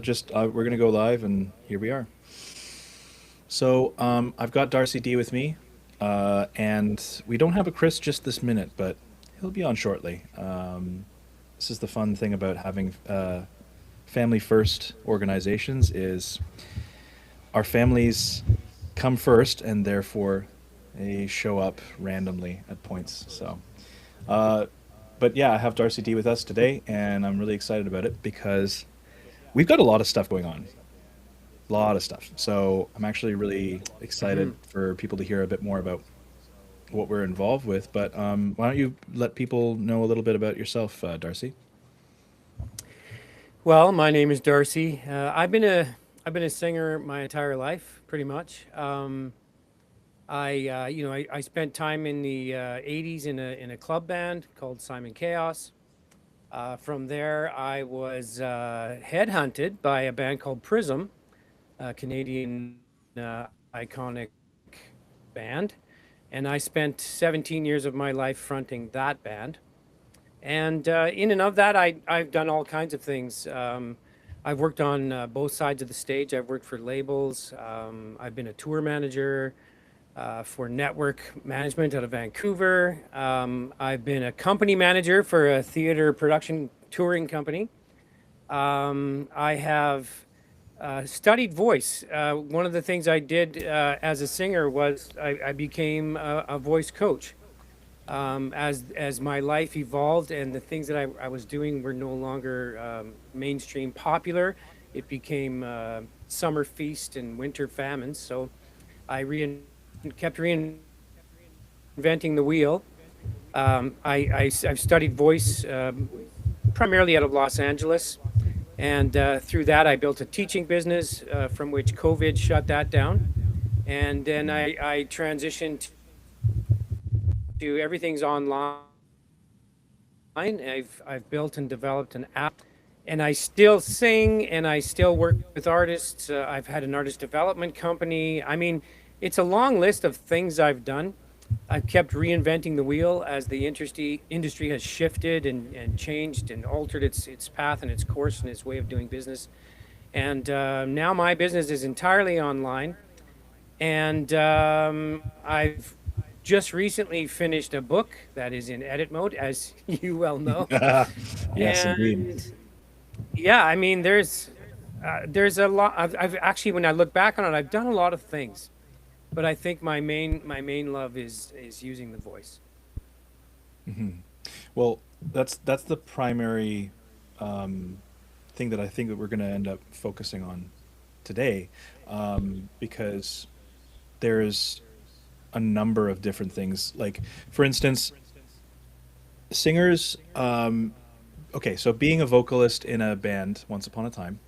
just we're gonna go live, and here we are. So I've got Darcy D with me, and we don't have a Chris just this minute, but he'll be on shortly. This is the fun thing about having family first organizations is our families come first, and therefore they show up randomly at points. Uh, but yeah, I have Darcy D with us today, and I'm really excited about it because we've got a lot of stuff going on. A lot of stuff. So I'm actually really excited Mhm. for people to hear a bit more about what we're involved with. But why don't you let people know a little bit about yourself, Darcy? Well, my name is Darcy. I've been a singer my entire life, pretty much. I spent time in the '80s in a club band called Simon Chaos. From there, I was headhunted by a band called Prism, a Canadian iconic band, and I spent 17 years of my life fronting that band. And in and of that, I've done all kinds of things. I've worked on both sides of the stage. I've worked for labels. I've been a tour manager for network management out of Vancouver. I've been a company manager for a theater production touring company. I have studied voice. One of the things I did as a singer was I became a voice coach as my life evolved and the things that I was doing were no longer mainstream popular. It became summer feast and winter famine. So kept reinventing the wheel. I've studied voice primarily out of Los Angeles. And through that, I built a teaching business from which COVID shut that down. And then Mm. I transitioned to everything's online. I've built and developed an app, and I still sing and I still work with artists. I've had an artist development company. I mean, it's a long list of things I've done. I've kept reinventing the wheel as the industry has shifted and changed and altered its path and its course and its way of doing business. And now my business is entirely online. And I've just recently finished a book that is in edit mode, as you well know. Yes, indeed. And yeah, I mean, there's a lot. I've actually, when I look back on it, I've done a lot of things, but I think my main love is using the voice. Well, that's the primary thing that I think that we're going to end up focusing on today, because there's a number of different things. Like, for instance, singers. Okay, so being a vocalist in a band once upon a time,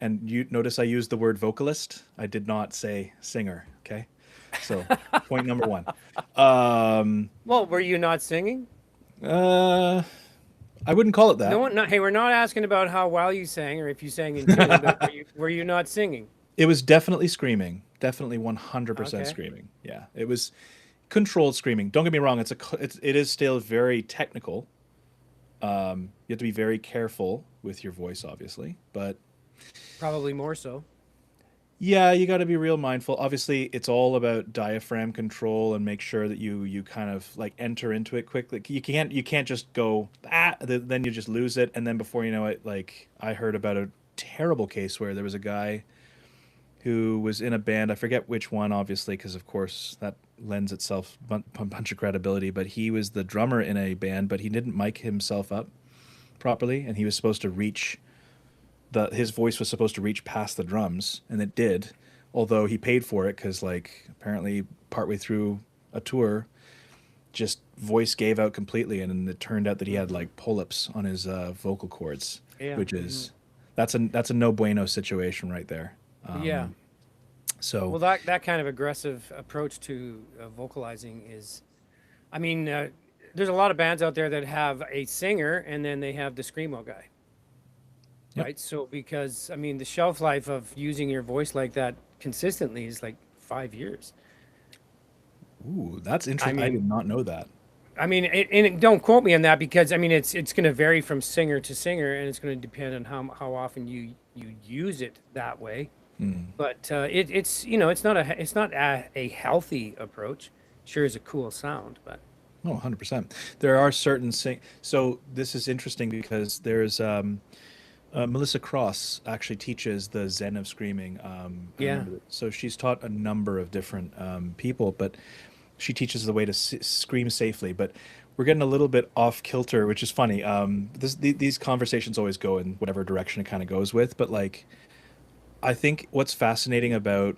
and you notice I used the word vocalist. I did not say singer. Okay, so point number one. Um, Well, were you not singing? uh, I wouldn't call it No that. one. No, hey, we're not asking about how well you sang or if you sang in tune, but were you not singing? It was definitely screaming. Definitely 100% Okay. screaming. Yeah, it was controlled screaming. Don't get me wrong. It is still very technical. You have to be very careful with your voice, obviously. But Probably more so. yeah, you got to be real mindful. Obviously, it's all about diaphragm control and make sure that you kind of like enter into it quickly. You can't just go then you just lose it, and then before you know it, like I heard about a terrible case where there was a guy who was in a band. I forget which one, obviously, because of course that lends itself a bunch of credibility. But he was the drummer in a band, but he didn't mic himself up properly, and he was supposed to reach the his voice was supposed to reach past the drums, and it did. Although he paid for it because, like, apparently partway through a tour, just voice gave out completely, and it turned out that he had Hmm. like polyps on his vocal cords, Yeah. which Hmm. is that's a no bueno situation right there. Yeah. So Well, that kind of aggressive approach to vocalizing is, I mean, there's a lot of bands out there that have a singer and then they have the screamo guy, yep. right? So because I mean, the shelf life of using your voice like that consistently is like 5 years. Ooh, that's I interesting. I did mean, not know that. I mean, don't quote me on that, because I mean it's going to vary from singer to singer, and it's going to depend on how often you use it that way. Hmm. But it's it's not a healthy approach. Sure is a cool sound, but Oh, 100%. There are certain so this is interesting because there's Melissa Cross actually teaches the Zen of screaming. I yeah. remember that. So she's taught a number of different people, but she teaches the way to scream safely. But we're getting a little bit off kilter, which is funny. These conversations always go in whatever direction it kind of goes with. But like, I think what's fascinating about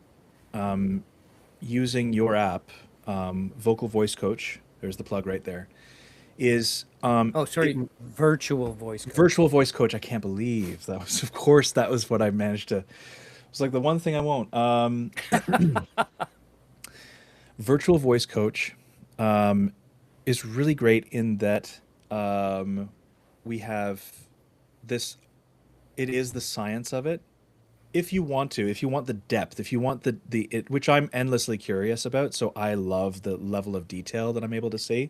using your app, Vocal Voice Coach, there's the plug right there, is Oh, it sorry, virtual voice coach. virtual voice coach. I can't believe that was, of course, that was what I managed to. It's like the one thing I won't. Virtual voice coach is really great in that we have this. It is the science of it. If you want to, if you want the depth, if you want which I'm endlessly curious about, so I love the level of detail that I'm able to see.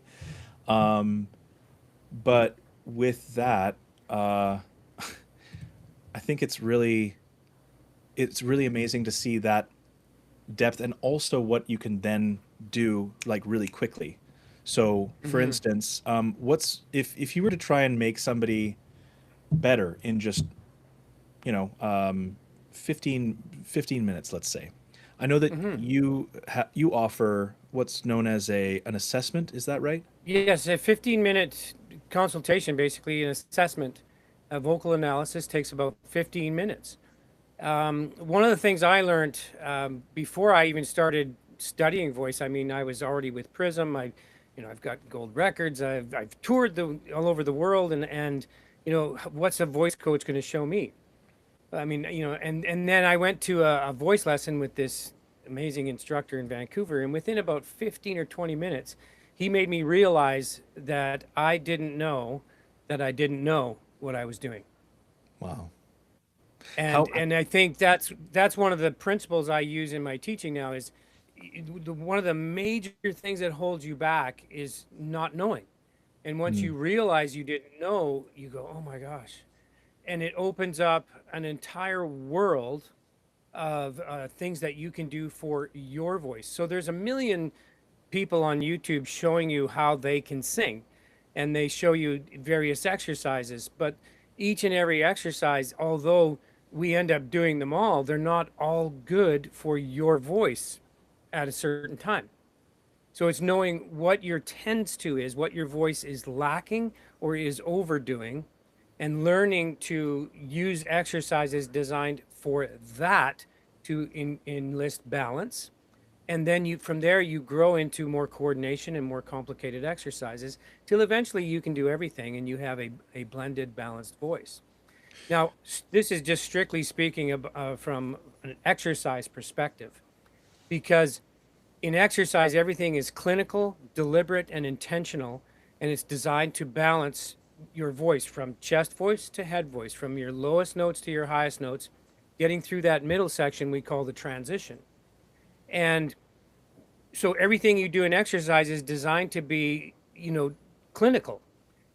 But with that, uh, I think it's really amazing to see that depth and also what you can then do like really quickly. So, for Hmm. instance, what's if you were to try and make somebody better in just, you know, 15 minutes, let's say. I know that Hmm. you offer what's known as a an assessment. Is that right? Yes, a 15-minute consultation, basically an assessment. A vocal analysis takes about 15 minutes. One of the things I learned before I even started studying voice, I mean, I was already with Prism. I've got gold records. I've toured all over the world, and what's a voice coach going to show me? I mean, and then I went to a voice lesson with this amazing instructor in Vancouver, and within about 15 or 20 minutes, he made me realize that I didn't know that I didn't know what I was doing. Wow. and How? and I think that's one of the principles I use in my teaching now is one of the major things that holds you back is not knowing. And once Hmm. you realize you didn't know, you go, oh my gosh. And it opens up an entire world of things that you can do for your voice. So there's a million people on YouTube showing you how they can sing, and they show you various exercises. But each and every exercise, although we end up doing them all, they're not all good for your voice at a certain time. So it's knowing what your tends to is, what your voice is lacking or is overdoing, and learning to use exercises designed for that to enlist balance. And then from there you grow into more coordination and more complicated exercises till eventually you can do everything and you have a blended balanced voice. Now, this is just strictly speaking from an exercise perspective, because in exercise everything is clinical, deliberate, and intentional, and it's designed to balance your voice from chest voice to head voice, from your lowest notes to your highest notes, getting through that middle section we call the transition. And so everything you do in exercise is designed to be, clinical.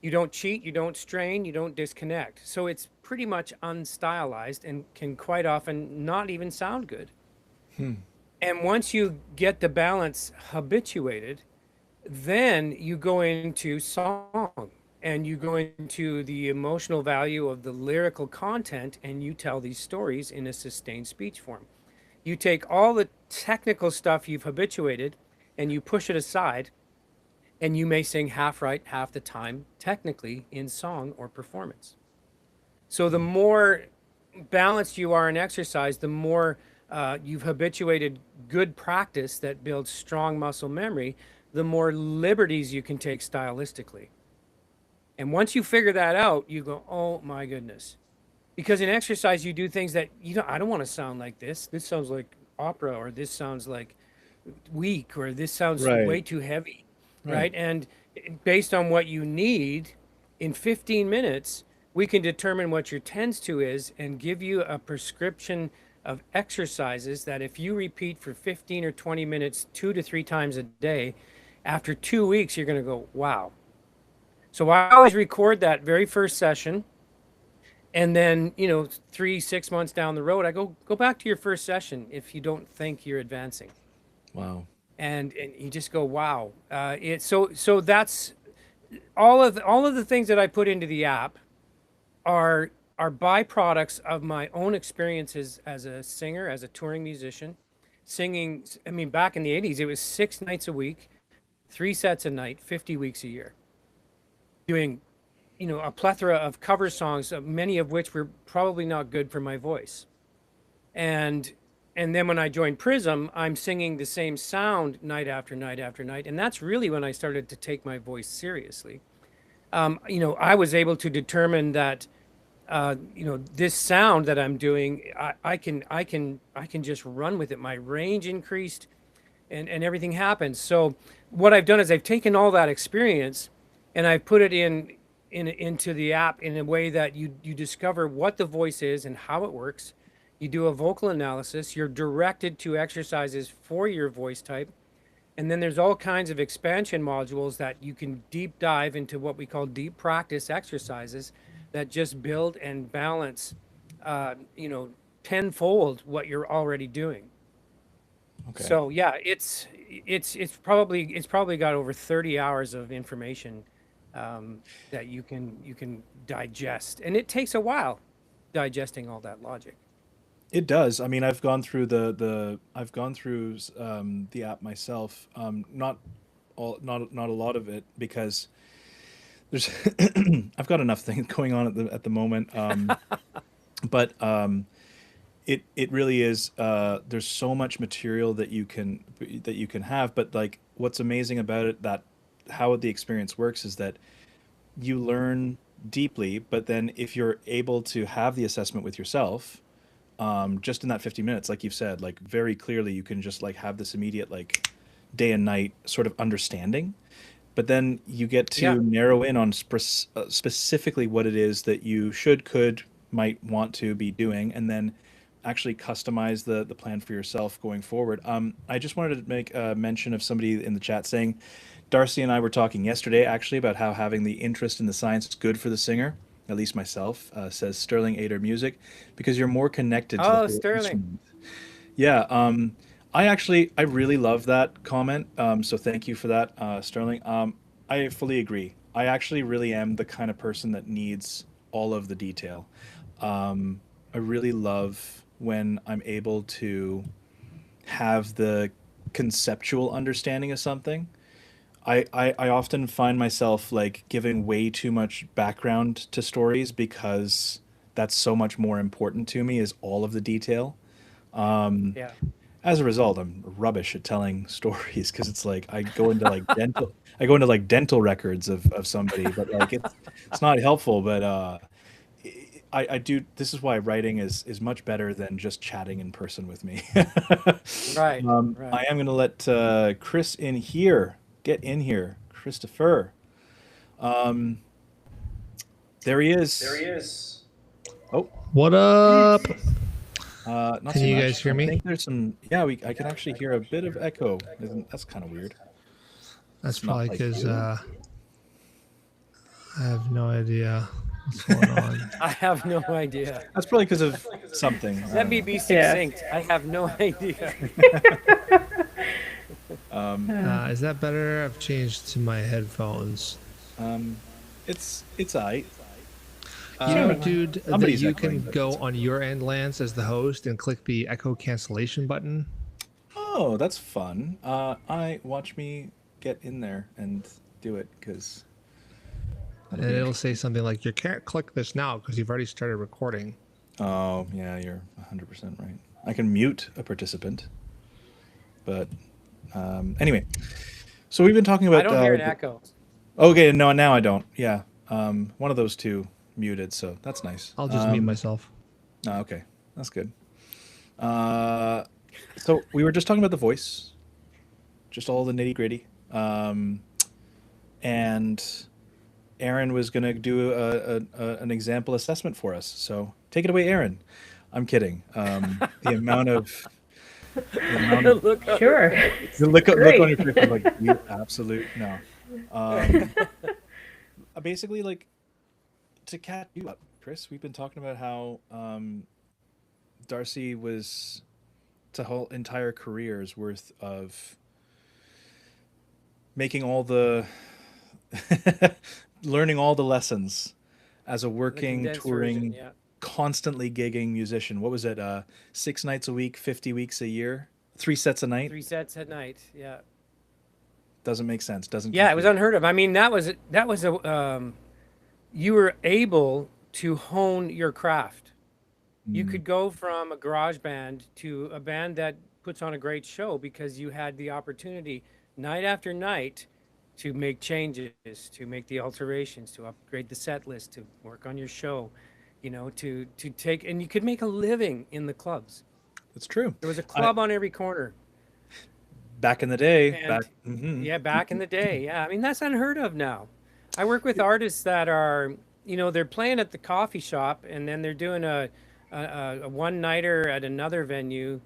You don't cheat, you don't strain, you don't disconnect. So it's pretty much unstylized and can quite often not even sound good. Hmm. And once you get the balance habituated, then you go into song and you go into the emotional value of the lyrical content, and you tell these stories in a sustained speech form. You take all the technical stuff you've habituated and you push it aside, and you may sing half right half the time, technically, in song or performance. So the more balanced you are in exercise, the more you've habituated good practice that builds strong muscle memory, the more liberties you can take stylistically. And once you figure that out, you go, oh my goodness. Because in exercise, you do things that, I don't want to sound like this. This sounds like opera, or this sounds like weak, or this sounds Right. way too heavy, Right. right? And based on what you need, in 15 minutes, we can determine what your tends to is and give you a prescription of exercises that if you repeat for 15 or 20 minutes, 2 to 3 times a day, After 2 weeks, you're going to go, wow. So I always record that very first session. And then, 3, 6 months down the road, I go back to your first session if you don't think you're advancing. Wow. And you just go, wow. So that's all of the things that I put into the app are byproducts of my own experiences as a singer, as a touring musician, singing. I mean, back in the 80s, it was 6 nights a week, 3 sets a night, 50 weeks a year, doing, a plethora of cover songs, many of which were probably not good for my voice. And and then when I joined Prism, I'm singing the same sound night after night after night, and that's really when I started to take my voice seriously. I was able to determine that this sound that I'm doing, I can just run with it. My range increased, and everything happens. So what I've done is I've taken all that experience, and I've put it into the app in a way that you discover what the voice is and how it works. You do a vocal analysis. You're directed to exercises for your voice type. And then there's all kinds of expansion modules that you can deep dive into, what we call deep practice exercises that just build and balance, uh, you know, tenfold what you're already doing. Okay. So yeah, it's probably got over 30 hours of information, that you can digest, and it takes a while digesting all that logic. It does. I mean, I've gone through I've gone through the app myself. Not a lot of it because there's I've got enough things going on at the moment. But it really is. There's so much material that you can have. But like, what's amazing about it, that how the experience works is that you learn deeply. But then if you're able to have the assessment with yourself, just in that 50 minutes, like you've said, like very clearly, you can just like have this immediate like day and night sort of understanding. But then you get Yeah, to narrow in on specifically what it is that you should, could, might want to be doing, and then actually customize the plan for yourself going forward. I just wanted to make a mention of somebody in the chat saying, Darcy and I were talking yesterday actually about how having the interest in the science is good for the singer. At least myself, says Sterling Ader Music, because you're more connected to the oh, whole Sterling. instrument. Yeah, I really love that comment. So thank you for that, Sterling. I fully agree. I actually really am the kind of person that needs all of the detail. I really love when I'm able to have the conceptual understanding of something. I often find myself like giving way too much background to stories because that's so much more important to me is all of the detail. Yeah. As a result, I'm rubbish at telling stories because it's like I go into like dental records of somebody, but like it's not helpful. But I do. This is why writing is much better than just chatting in person with me. Right, right. I am going to let Chris in here. Get in here, Christopher. Um, there he There he is. is. Oh, What up? not Can so you guys much. hear I me? think there's some. Yeah, we. I can actually hear a bit of echo. That's kind of weird. That's It's not probably like because you. I have no idea what's going on. I have no idea. That's probably because of something. I Let don't me know. be Yeah. succinct. I have no idea. Um, Is that better? I've changed to my headphones. um, it's I. You know, Uh, dude, that somebody's you echoing, can but go it's on your end, Lance, as the host and click the echo cancellation button. oh, that's fun. I watch me get in there and do it because that'll And be it'll say interesting. something like, you can't click this now because you've already started recording. Oh, yeah, you're 100% right. I can mute a participant, but anyway. So we've been talking I about. don't hear an echo. Okay, no, now I don't. Yeah, one of those two muted, so that's nice. I'll just mute myself. Okay, that's good. Uh, so we were just talking about the voice, just all the nitty gritty. And Erin was going to do an example assessment for us. So take it away, Erin. I'm kidding. The amount of The amount of Look on her Sure. face. the look on your Great. face, I'm like, you absolute no. Um, Basically, like, to catch you up, Chris, we've been talking about how Darcy was to whole entire career's worth of making all the learning all the lessons as a The working, condensed version, touring, yeah. constantly gigging musician. What was it? 6 nights a week, 50 weeks a year, 3 sets a night. 3 sets at night, yeah. Doesn't make sense. Doesn't Yeah, it was compute. unheard of. I mean, that was a you were able to hone your craft. You Mm. could go from a garage band to a band that puts on a great show because you had the opportunity night after night to make changes, to make the alterations, to upgrade the set list, to work on your show, to take, and you could make a living in the clubs. That's true. There was a I club on every corner. back in the day, And mhm. yeah, back in the day, yeah. I mean, that's unheard of now. I work with artists that are, they're playing at the coffee shop and then they're doing a one nighter at another venue,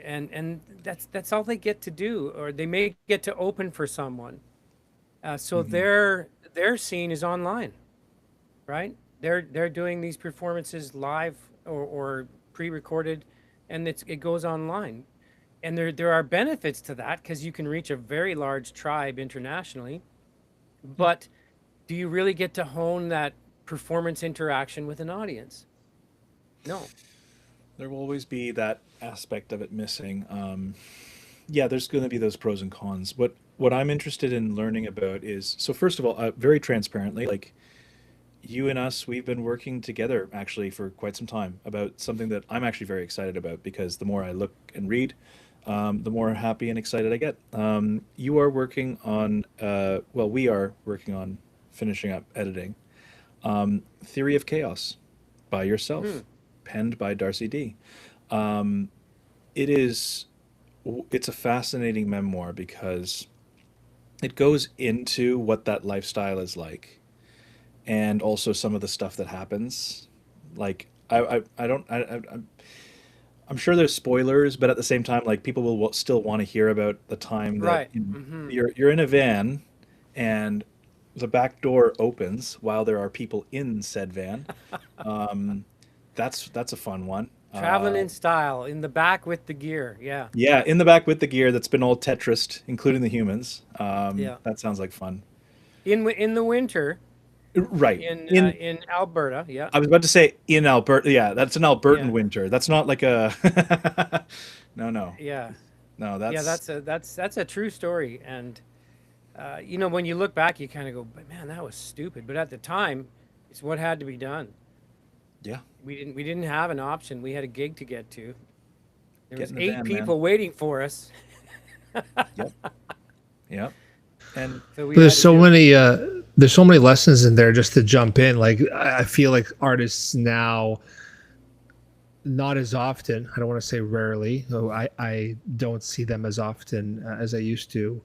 and that's all they get to do, or they may get to open for someone. So Mhm. their scene is online, right? They're doing these performances live or pre-recorded, and it goes online. And there are benefits to that because you can reach a very large tribe internationally. But do you really get to hone that performance interaction with an audience? No. There will always be that aspect of it missing. Yeah, there's going to be those pros and cons. What I'm interested in learning about is, so first of all, very transparently, like, you and us, we've been working together actually for quite some time about something that I'm actually very excited about, because the more I look and read, the more happy and excited I get. You are working on, well, we are working on finishing up editing Theory of Chaos by Hmm. yourself, penned by Darcy D. Um, it is, it's a fascinating memoir because it goes into what that lifestyle is like, and also some of the stuff that happens. Like, I don't I'm sure there's spoilers, but at the same time, like, people will still want to hear about the time that, Right. Hmm. you're in a van and the back door opens while there are people in said van. Um, that's a fun one. Traveling in style in the back with the gear. Yeah. Yeah, in the back with the gear that's been all Tetrised, including the humans. Yeah. That sounds like fun. In the winter Right. In in Alberta. Yeah. I was about to say in Alberta. Yeah, that's an Albertan Yeah. winter. That's not like a no, no. Yeah. No, Yeah, that's that's a true story. And when you look back, you kind of go, "But man, that was stupid." But at the time, it's what had to be done. yeah, We didn't have an option. We had a gig to get to. There get was in the eight van, man. people waiting for us, Yep. Yep. And so we There's had to so do it. many there's so many lessons in there just to jump in. Like I feel like artists now, not as often, I don't want to say rarely, though I don't see them as often as I used to.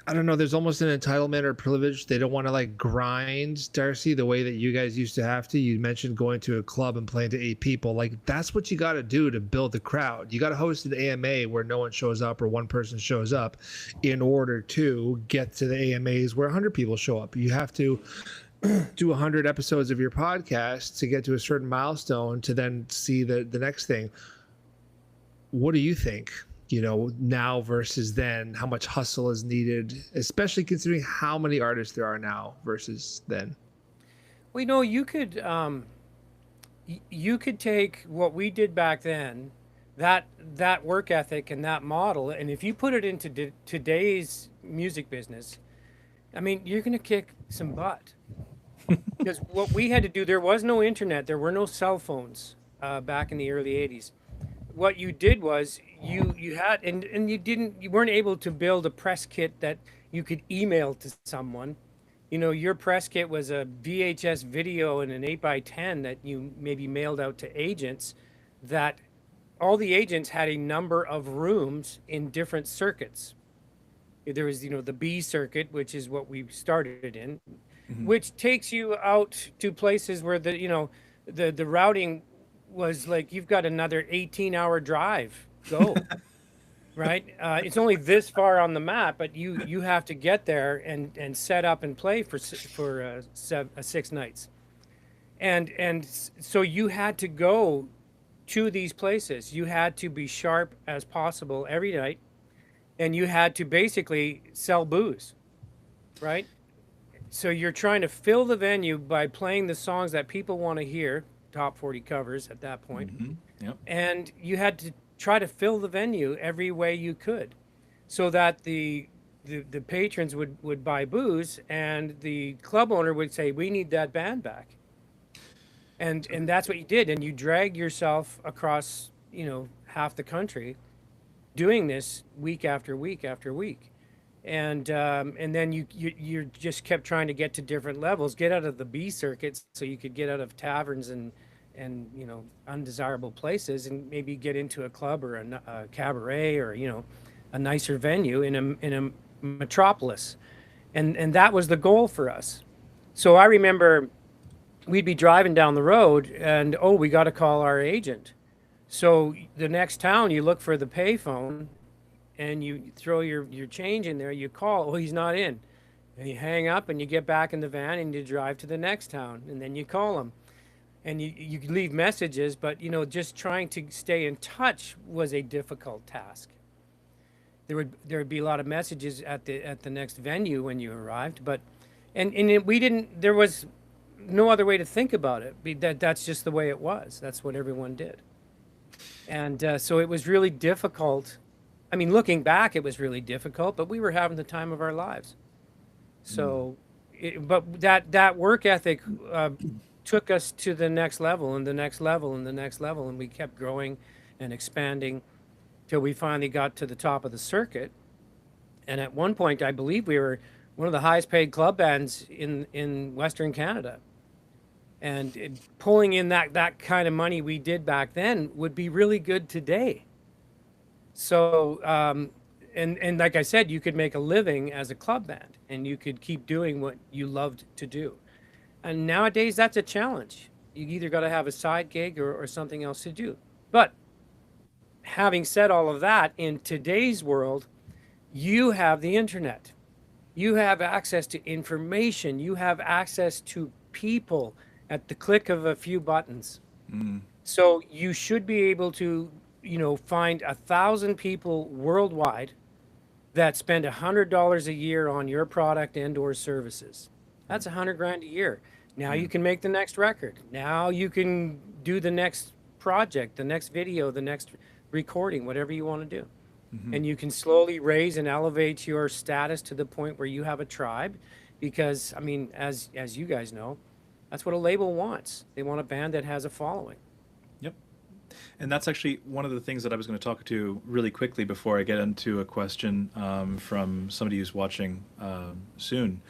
I don't know. There's almost an entitlement or privilege. They don't want to like grind, Darcy, the way that you guys used to have to. You mentioned going to a club and playing to 8 people. Like that's what you got to do to build the crowd. You got to host an AMA where no one shows up or one person shows up in order to get to the AMAs where 100 people show up. You have to do 100 episodes of your podcast to get to a certain milestone to then see the next thing. What do you think, now versus then? How much hustle is needed, especially considering how many artists there are now versus then? Well, you could take what we did back then, that work ethic and that model, and if you put it into today's music business, I mean, you're going to kick some butt. Because what we had to do, there was no internet, there were no cell phones back in the early '80s. What you did was you had, and you weren't able to build a press kit that you could email to someone. Your press kit was a VHS video and an 8x10 that you maybe mailed out to agents, that all the agents had a number of rooms in different circuits. There was, the B circuit, which is what we started in, mhm. which takes you out to places where the routing was like, you've got another 18-hour drive go. Right? It's only this far on the map, but you have to get there and set up and play for 6 nights, so you had to go to these places. You had to be sharp as possible every night, and you had to basically sell booze, right? So you're trying to fill the venue by playing the songs that people want to hear, top 40 covers at that point. Yep. And you had to try to fill the venue every way you could, so that the patrons would buy booze, and the club owner would say, we need that band back. And that's what you did. And you dragged yourself across, half the country doing this week after week after week. And then you just kept trying to get to different levels, get out of the B circuits so you could get out of taverns and undesirable places, and maybe get into a club or a cabaret, or a nicer venue in a metropolis. And that was the goal for us. So I remember we'd be driving down the road, and we got to call our agent. So the next town, you look for the payphone, and you throw your change in there. You call, he's not in, and you hang up, and you get back in the van, and you drive to the next town, and then you call him, and you leave messages. But just trying to stay in touch was a difficult task. There would be a lot of messages at the next venue when you arrived, but we didn't. There was no other way to think about it. That's just the way it was. That's what everyone did. And so it was really difficult. I mean, looking back, it was really difficult, but we were having the time of our lives. So, but that work ethic took us to the next level and the next level and the next level, and we kept growing and expanding till we finally got to the top of the circuit. And at one point, I believe we were one of the highest paid club bands in Western Canada. And pulling in that kind of money we did back then would be really good today. So, and like I said, you could make a living as a club band, and you could keep doing what you loved to do. And nowadays, that's a challenge. You either got to have a side gig or something else to do. But having said all of that, in today's world, you have the internet. You have access to information. You have access to people at the click of a few buttons. So you should be able to, find 1,000 people worldwide that spend $100 a year on your product and or services. That's $100,000 a year. Now you can make the next record. Now you can do the next project, the next video, the next recording, whatever you want to do. And you can slowly raise and elevate your status to the point where you have a tribe, because, I mean, as you guys know, that's what a label wants. They want a band that has a following. Yep. And that's actually one of the things that I was going to talk to really quickly before I get into a question from somebody who's watching soon.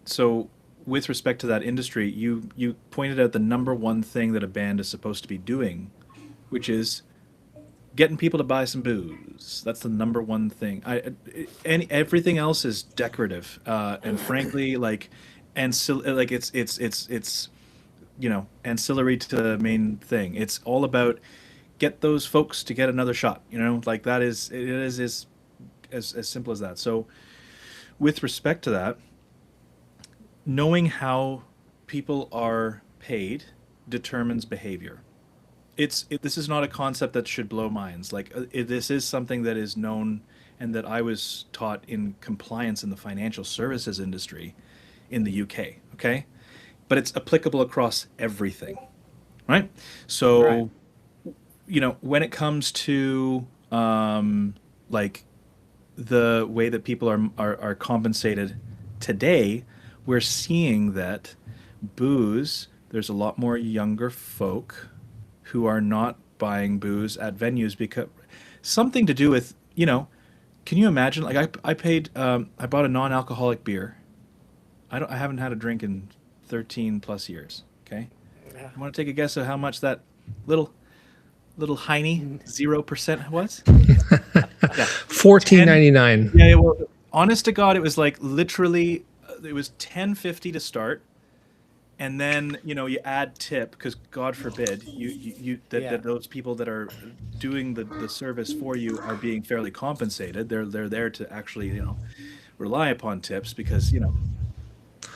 So with respect to that industry, you pointed out the number one thing that a band is supposed to be doing, which is getting people to buy some booze. That's the number one thing. Everything else is decorative, and frankly, it's ancillary to the main thing. It's all about get those folks to get another shot. That is as simple as that. So, with respect to that, knowing how people are paid determines behavior. This is not a concept that should blow minds. This is something that is known and that I was taught in compliance in the financial services industry in the UK. Okay, but it's applicable across everything, right? So, right. When it comes to the way that people are compensated today, we're seeing that booze. There's a lot more younger folk who are not buying booze at venues because something to do with, can you imagine? I paid, I bought a non-alcoholic beer. I haven't had a drink in 13 plus years. Okay. Yeah. I want to take a guess of how much that little Heine 0% was. Yeah. $14.99. Yeah. Well, honest to God, it was literally, it was $10.50 to start. and then you add tip, because God forbid Yeah. that those people that are doing the service for you are being fairly compensated. They're there to actually rely upon tips, because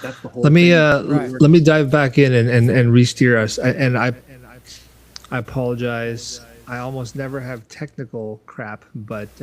that's the whole Let me thing. Right. let me dive back in and re-steer us. I apologize. I almost never have technical crap, but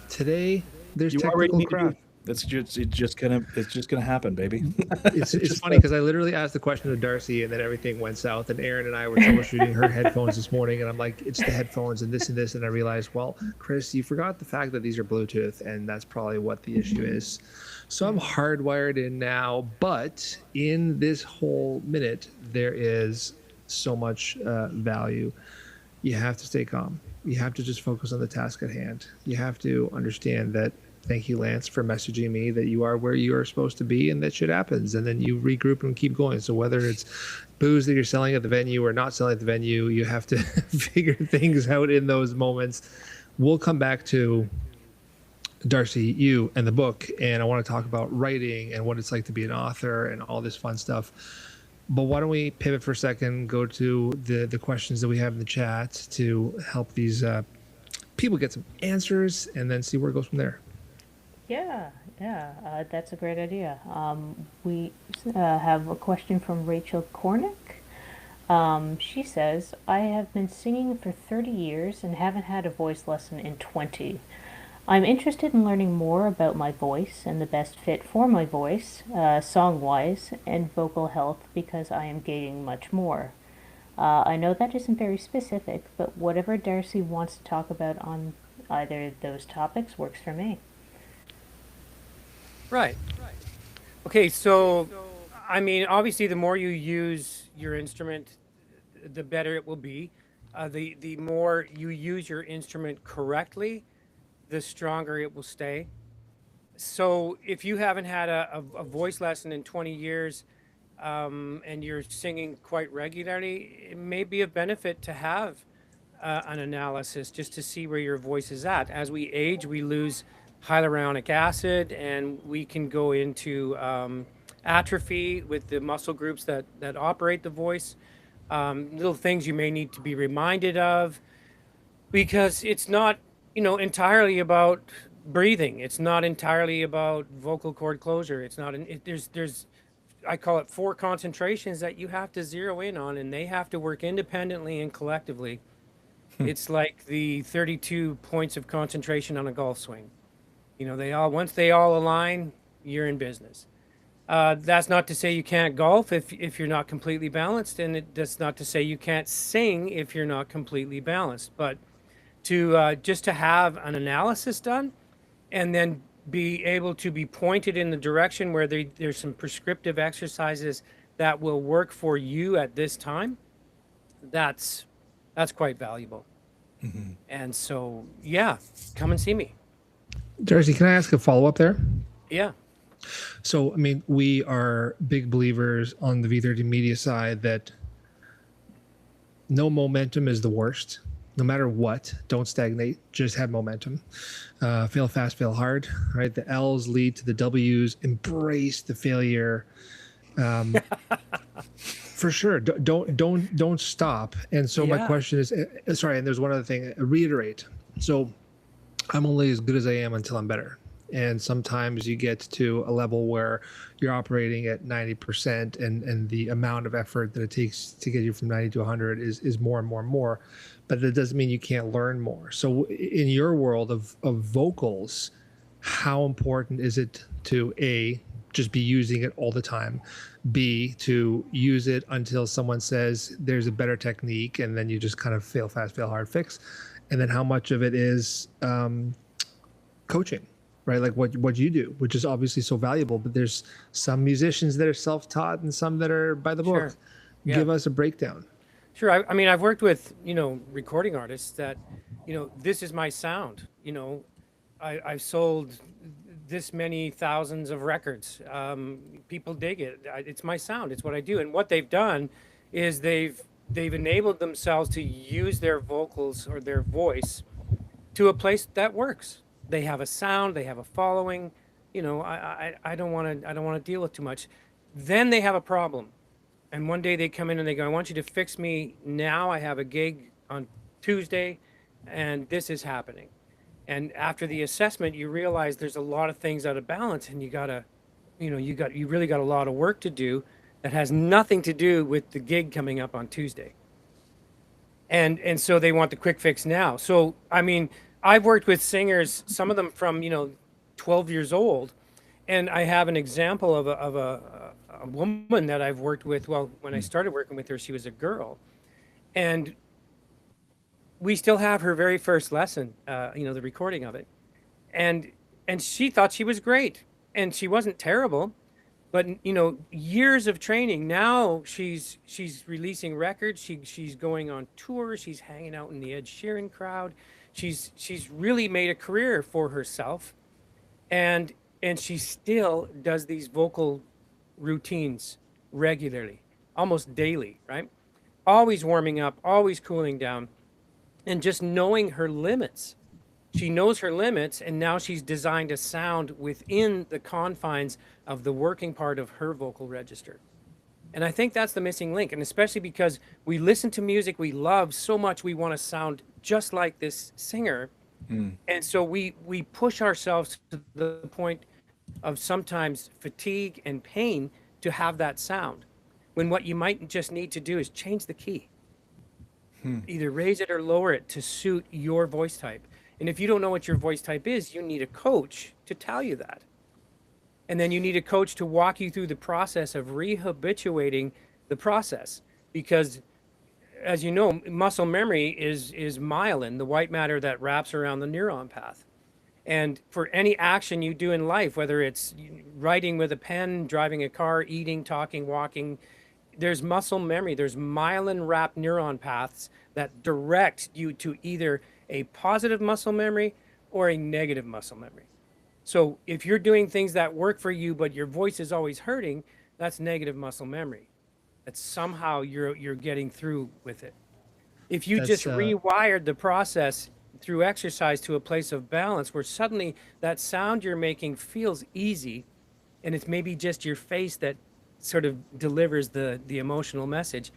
today there's You already technical need to crap. be. It's just gonna happen, baby. It's Just funny because I literally asked the question to Darcy, and then everything went south. And Erin and I were troubleshooting her headphones this morning, and I'm like, "It's the headphones and this," and I realized, well, Chris, you forgot the fact that these are Bluetooth, and that's probably what the issue is. So I'm hardwired in now, but in this whole minute, there is so much value. You have to stay calm. You have to just focus on the task at hand. You have to understand that. Thank you, Lance, for messaging me that you are where you are supposed to be and that shit happens. And then you regroup and keep going. So whether it's booze that you're selling at the venue or not selling at the venue, you have to figure things out in those moments. We'll come back to Darcy, you, and the book. And I want to talk about writing and what it's like to be an author and all this fun stuff. But why don't we pivot for a second, go to the questions that we have in the chat to help these people get some answers, and then see where it goes from there. Yeah, that's a great idea. We have a question from Rachel Kornick. She says, I have been singing for 30 years and haven't had a voice lesson in 20. I'm interested in learning more about my voice and the best fit for my voice, song-wise, and vocal health, because I am gaining much more. I know that isn't very specific, but whatever Darcy wants to talk about on either of those topics works for me. Right. Okay, so I mean, obviously, the more you use your instrument, the better it will be. The more you use your instrument correctly, the stronger it will stay. So if you haven't had a voice lesson in 20 years, and you're singing quite regularly, it may be of benefit to have an analysis just to see where your voice is at. As we age, we lose hyaluronic acid, and we can go into atrophy with the muscle groups that operate the voice. Little things you may need to be reminded of, because it's not, entirely about breathing. It's not entirely about vocal cord closure. It's not. There's I call it 4 concentrations that you have to zero in on, and they have to work independently and collectively. It's like the 32 points of concentration on a golf swing. Once they all align, you're in business. That's not to say you can't golf if you're not completely balanced, and that's not to say you can't sing if you're not completely balanced. But to just to have an analysis done, and then be able to be pointed in the direction where there's some prescriptive exercises that will work for you at this time, that's quite valuable. And so, yeah, come and see me. Darcy, can I ask a follow-up there? Yeah. So, I mean, we are big believers on the V30 media side that no momentum is the worst. No matter what, don't stagnate. Just have momentum. Fail fast, fail hard. Right? The L's lead to the W's. Embrace the failure. For sure. Don't stop. And so my question is, sorry. And there's one other thing. Reiterate. So I'm only as good as I am until I'm better. And sometimes you get to a level where you're operating at 90%, and the amount of effort that it takes to get you from 90 to 100 is more and more and more. But that doesn't mean you can't learn more. So in your world of vocals, how important is it to A, just be using it all the time, B, to use it until someone says there's a better technique, and then you just kind of fail fast, fail hard, fix, and then how much of it is coaching, right? Like what you do, which is obviously so valuable, but there's some musicians that are self-taught and some that are by the book. Sure. Yeah. Give us a breakdown. Sure. I mean, I've worked with, recording artists that, this is my sound. I've sold this many thousands of records. People dig it. It's my sound. It's what I do. And what they've done is they've enabled themselves to use their vocals or their voice to a place that works. They have a sound. They have a following. I don't want to deal with too much. Then they have a problem. And one day they come in and they go, I want you to fix me now. I have a gig on Tuesday and this is happening. And after the assessment, you realize there's a lot of things out of balance, and you really got a lot of work to do that has nothing to do with the gig coming up on Tuesday. And so they want the quick fix now. So I mean, I've worked with singers, some of them from 12 years old, and I have an example of a woman that I've worked with. Well, when I started working with her, she was a girl, and we still have her very first lesson, the recording of it, and she thought she was great, and she wasn't terrible, but years of training. Now she's releasing records. She's going on tour. She's hanging out in the Ed Sheeran crowd. She's really made a career for herself, and she still does these vocal routines regularly, almost daily, right? Always warming up, always cooling down, and just knowing her limits. She knows her limits, and now she's designed a sound within the confines of the working part of her vocal register. And I think that's the missing link, and especially because we listen to music we love so much, we want to sound just like this singer. And so we push ourselves to the point of sometimes fatigue and pain to have that sound, when what you might just need to do is change the key. Either raise it or lower it to suit your voice type. And if you don't know what your voice type is, you need a coach to tell you that. And then you need a coach to walk you through the process of rehabituating the process. Because, as you know, muscle memory is myelin, the white matter that wraps around the neuron path. And for any action you do in life, whether it's writing with a pen, driving a car, eating, talking, walking, there's muscle memory. There's myelin wrapped neuron paths that direct you to either a positive muscle memory or a negative muscle memory. So if you're doing things that work for you, but your voice is always hurting, that's negative muscle memory. That somehow you're getting through with it. If you just rewired the process through exercise to a place of balance, where suddenly that sound you're making feels easy, and it's maybe just your face that sort of delivers the emotional message,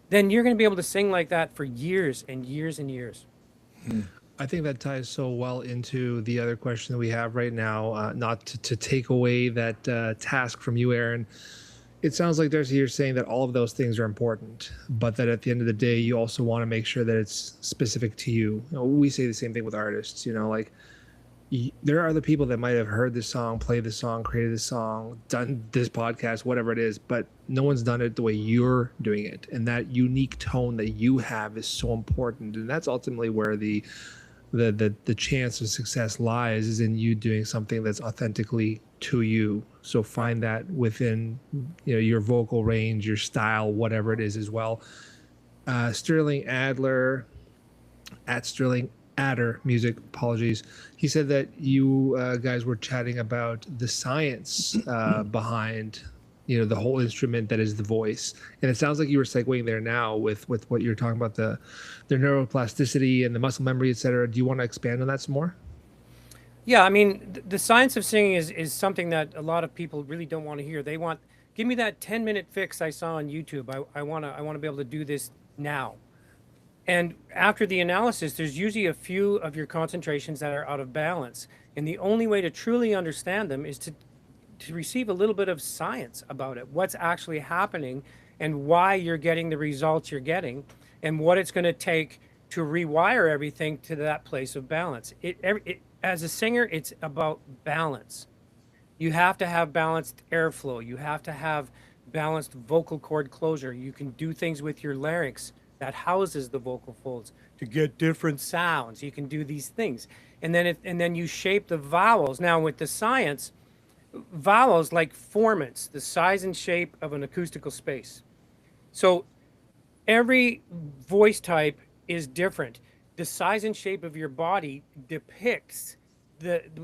then you're going to be able to sing like that for years and years and years. I think that ties so well into the other question that we have right now. Not to take away that task from you, Erin. It sounds like, Darcy, you're saying that all of those things are important, but that at the end of the day, you also want to make sure that it's specific to you. We say the same thing with artists, like there are other people that might have heard this song, played this song, created this song, done this podcast, whatever it is, but no one's done it the way you're doing it. And that unique tone that you have is so important. And that's ultimately where the chance of success lies, is in you doing something that's authentically to you. So find that within your vocal range, your style, whatever it is as well. Sterling Adler at Sterling Adder Music, apologies. He said that you guys were chatting about the science behind the whole instrument that is the voice, and it sounds like you were segueing there now with what you're talking about, the neuroplasticity and the muscle memory, etc. Do you want to expand on that some more? Yeah, I mean, the science of singing is something that a lot of people really don't want to hear. They want, give me that 10-minute fix I saw on YouTube. I want to be able to do this now. And after the analysis, there's usually a few of your concentrations that are out of balance. And the only way to truly understand them is to receive a little bit of science about it, what's actually happening and why you're getting the results you're getting, and what it's going to take to rewire everything to that place of balance. As a singer, it's about balance. You have to have balanced airflow. You have to have balanced vocal cord closure. You can do things with your larynx that houses the vocal folds to get different sounds. You can do these things. And then you shape the vowels. Now with the science, vowels like formants, the size and shape of an acoustical space. So every voice type is different. The size and shape of your body depicts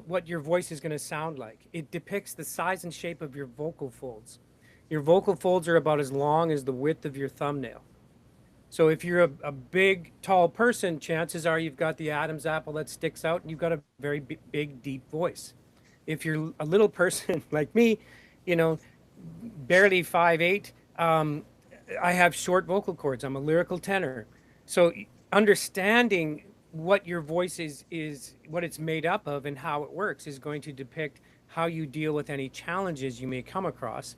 what your voice is going to sound like. It depicts the size and shape of your vocal folds. Your vocal folds are about as long as the width of your thumbnail. So if you're a big, tall person, chances are you've got the Adam's apple that sticks out, and you've got a very big, deep voice. If you're a little person like me, barely 5'8", I have short vocal cords. I'm a lyrical tenor. So understanding what your voice is what it's made up of and how it works is going to depict how you deal with any challenges you may come across,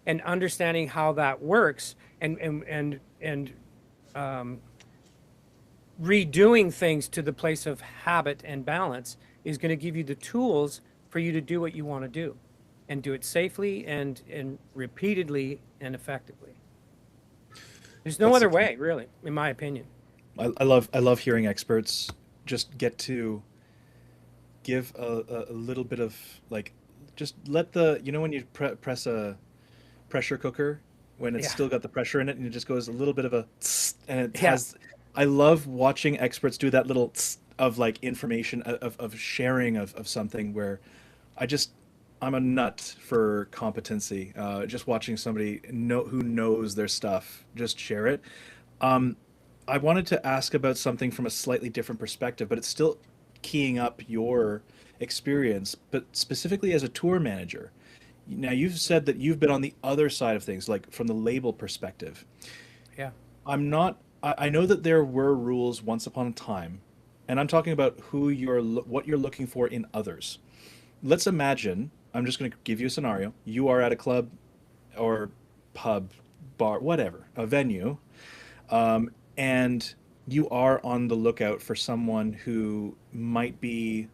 and understanding how that works, and redoing things to the place of habit and balance is going to give you the tools for you to do what you want to do, and do it safely and repeatedly and effectively. There's no That's other the key. way, really, in my opinion. I love hearing experts just get to give a little bit of like, just let the, when you press a pressure cooker when it's Yeah. still got the pressure in it, and it just goes a little bit of a tss, and it Yeah. has. I love watching experts do that little tss of like information of sharing of something where I just I'm a nut for competency. Just watching somebody who knows their stuff just share it. Um, I wanted to ask about something from a slightly different perspective, but it's still keying up your experience, but specifically as a tour manager. Now, you've said that you've been on the other side of things, like from the label perspective. Yeah. I'm not, I know that there were rules once upon a time, and I'm talking about what you're looking for in others. Let's imagine, I'm just going to give you a scenario. You are at a club or pub, bar, whatever, a venue, and you are on the lookout for someone who might be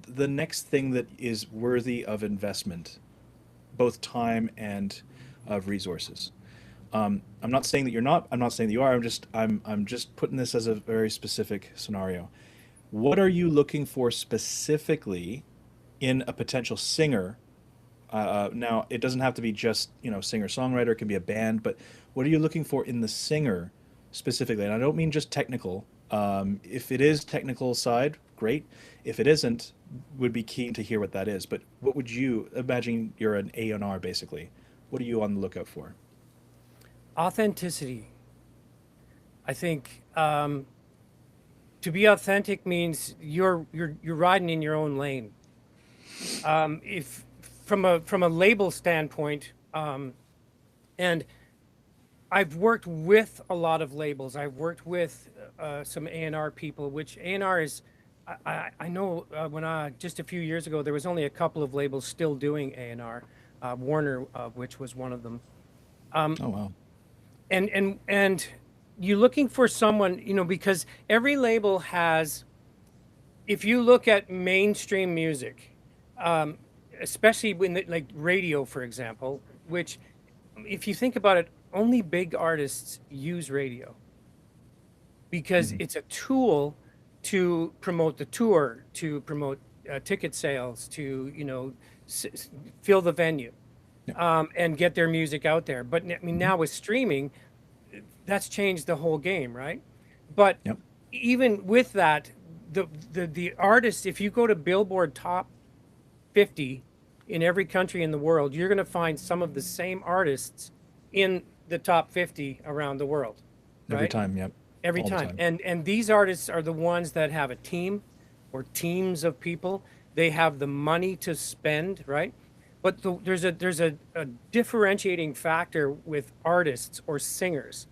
the next thing that is worthy of investment, both time and of resources. I'm not saying that you're not. I'm not saying that you are. I'm just putting this as a very specific scenario. What are you looking for specifically in a potential singer? Now, it doesn't have to be just, singer-songwriter, it can be a band, but what are you looking for in the singer specifically? And I don't mean just technical. If it is technical side, great. If it isn't, would be keen to hear what that is. But what would you imagine, you're an A&R basically? What are you on the lookout for? Authenticity. I think to be authentic means you're riding in your own lane. If from a label standpoint, and I've worked with a lot of labels. I've worked with some A&R people, which A&R is. I know when just a few years ago there was only a couple of labels still doing A&R, Warner, which was one of them. Oh, wow. And you're looking for someone, because every label has. If you look at mainstream music, especially when like radio, for example, which, if you think about it, only big artists use radio because Mhm. it's a tool to promote the tour, to promote ticket sales, to fill the venue, Yeah. and get their music out there. But I mean, Mhm. now with streaming, that's changed the whole game, right? But Yep. even with that, the artists, if you go to Billboard Top 50 in every country in the world, you're going to find some of the same artists in the top 50 around the world, Every right? time. Yep. Every All the time. time. And these artists are the ones that have a team or teams of people. They have the money to spend, right? But there's a differentiating factor with artists or singers,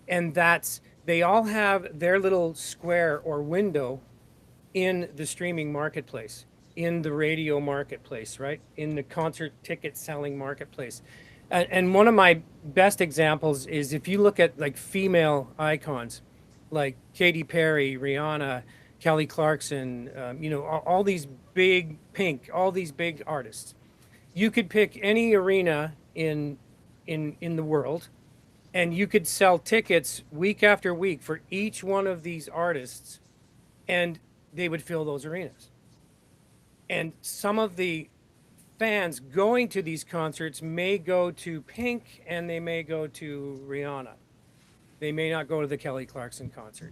and that's they all have their little square or window in the streaming marketplace, in the radio marketplace, right? In the concert ticket selling marketplace. And one of my best examples is if you look at like female icons like Katy Perry, Rihanna, Kelly Clarkson, all these big Pink, all these big artists. You could pick any arena in the world, and you could sell tickets week after week for each one of these artists, and they would fill those arenas. And some of the fans going to these concerts may go to Pink and they may go to Rihanna. They may not go to the Kelly Clarkson concert,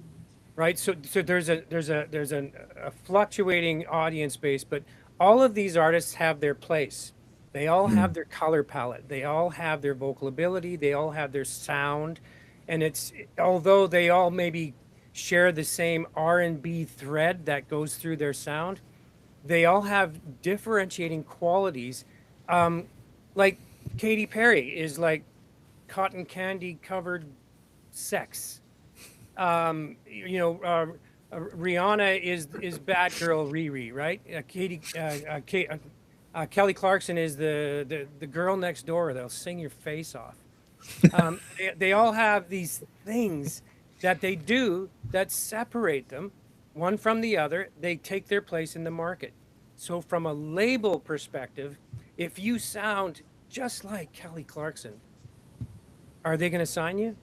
right? So there's a fluctuating audience base, but all of these artists have their place. They all have Mm. their color palette. They all have their vocal ability. They all have their sound, and it's although they all maybe share the same R&B thread that goes through their sound, they all have differentiating qualities. Um, like Katy Perry is like cotton candy covered sex. Rihanna is bad girl Riri, right? Kelly Clarkson is the girl next door. They'll sing your face off. They all have these things that they do that separate them one from the other. They take their place in the market. So from a label perspective, if you sound just like Kelly Clarkson, are they going to sign you?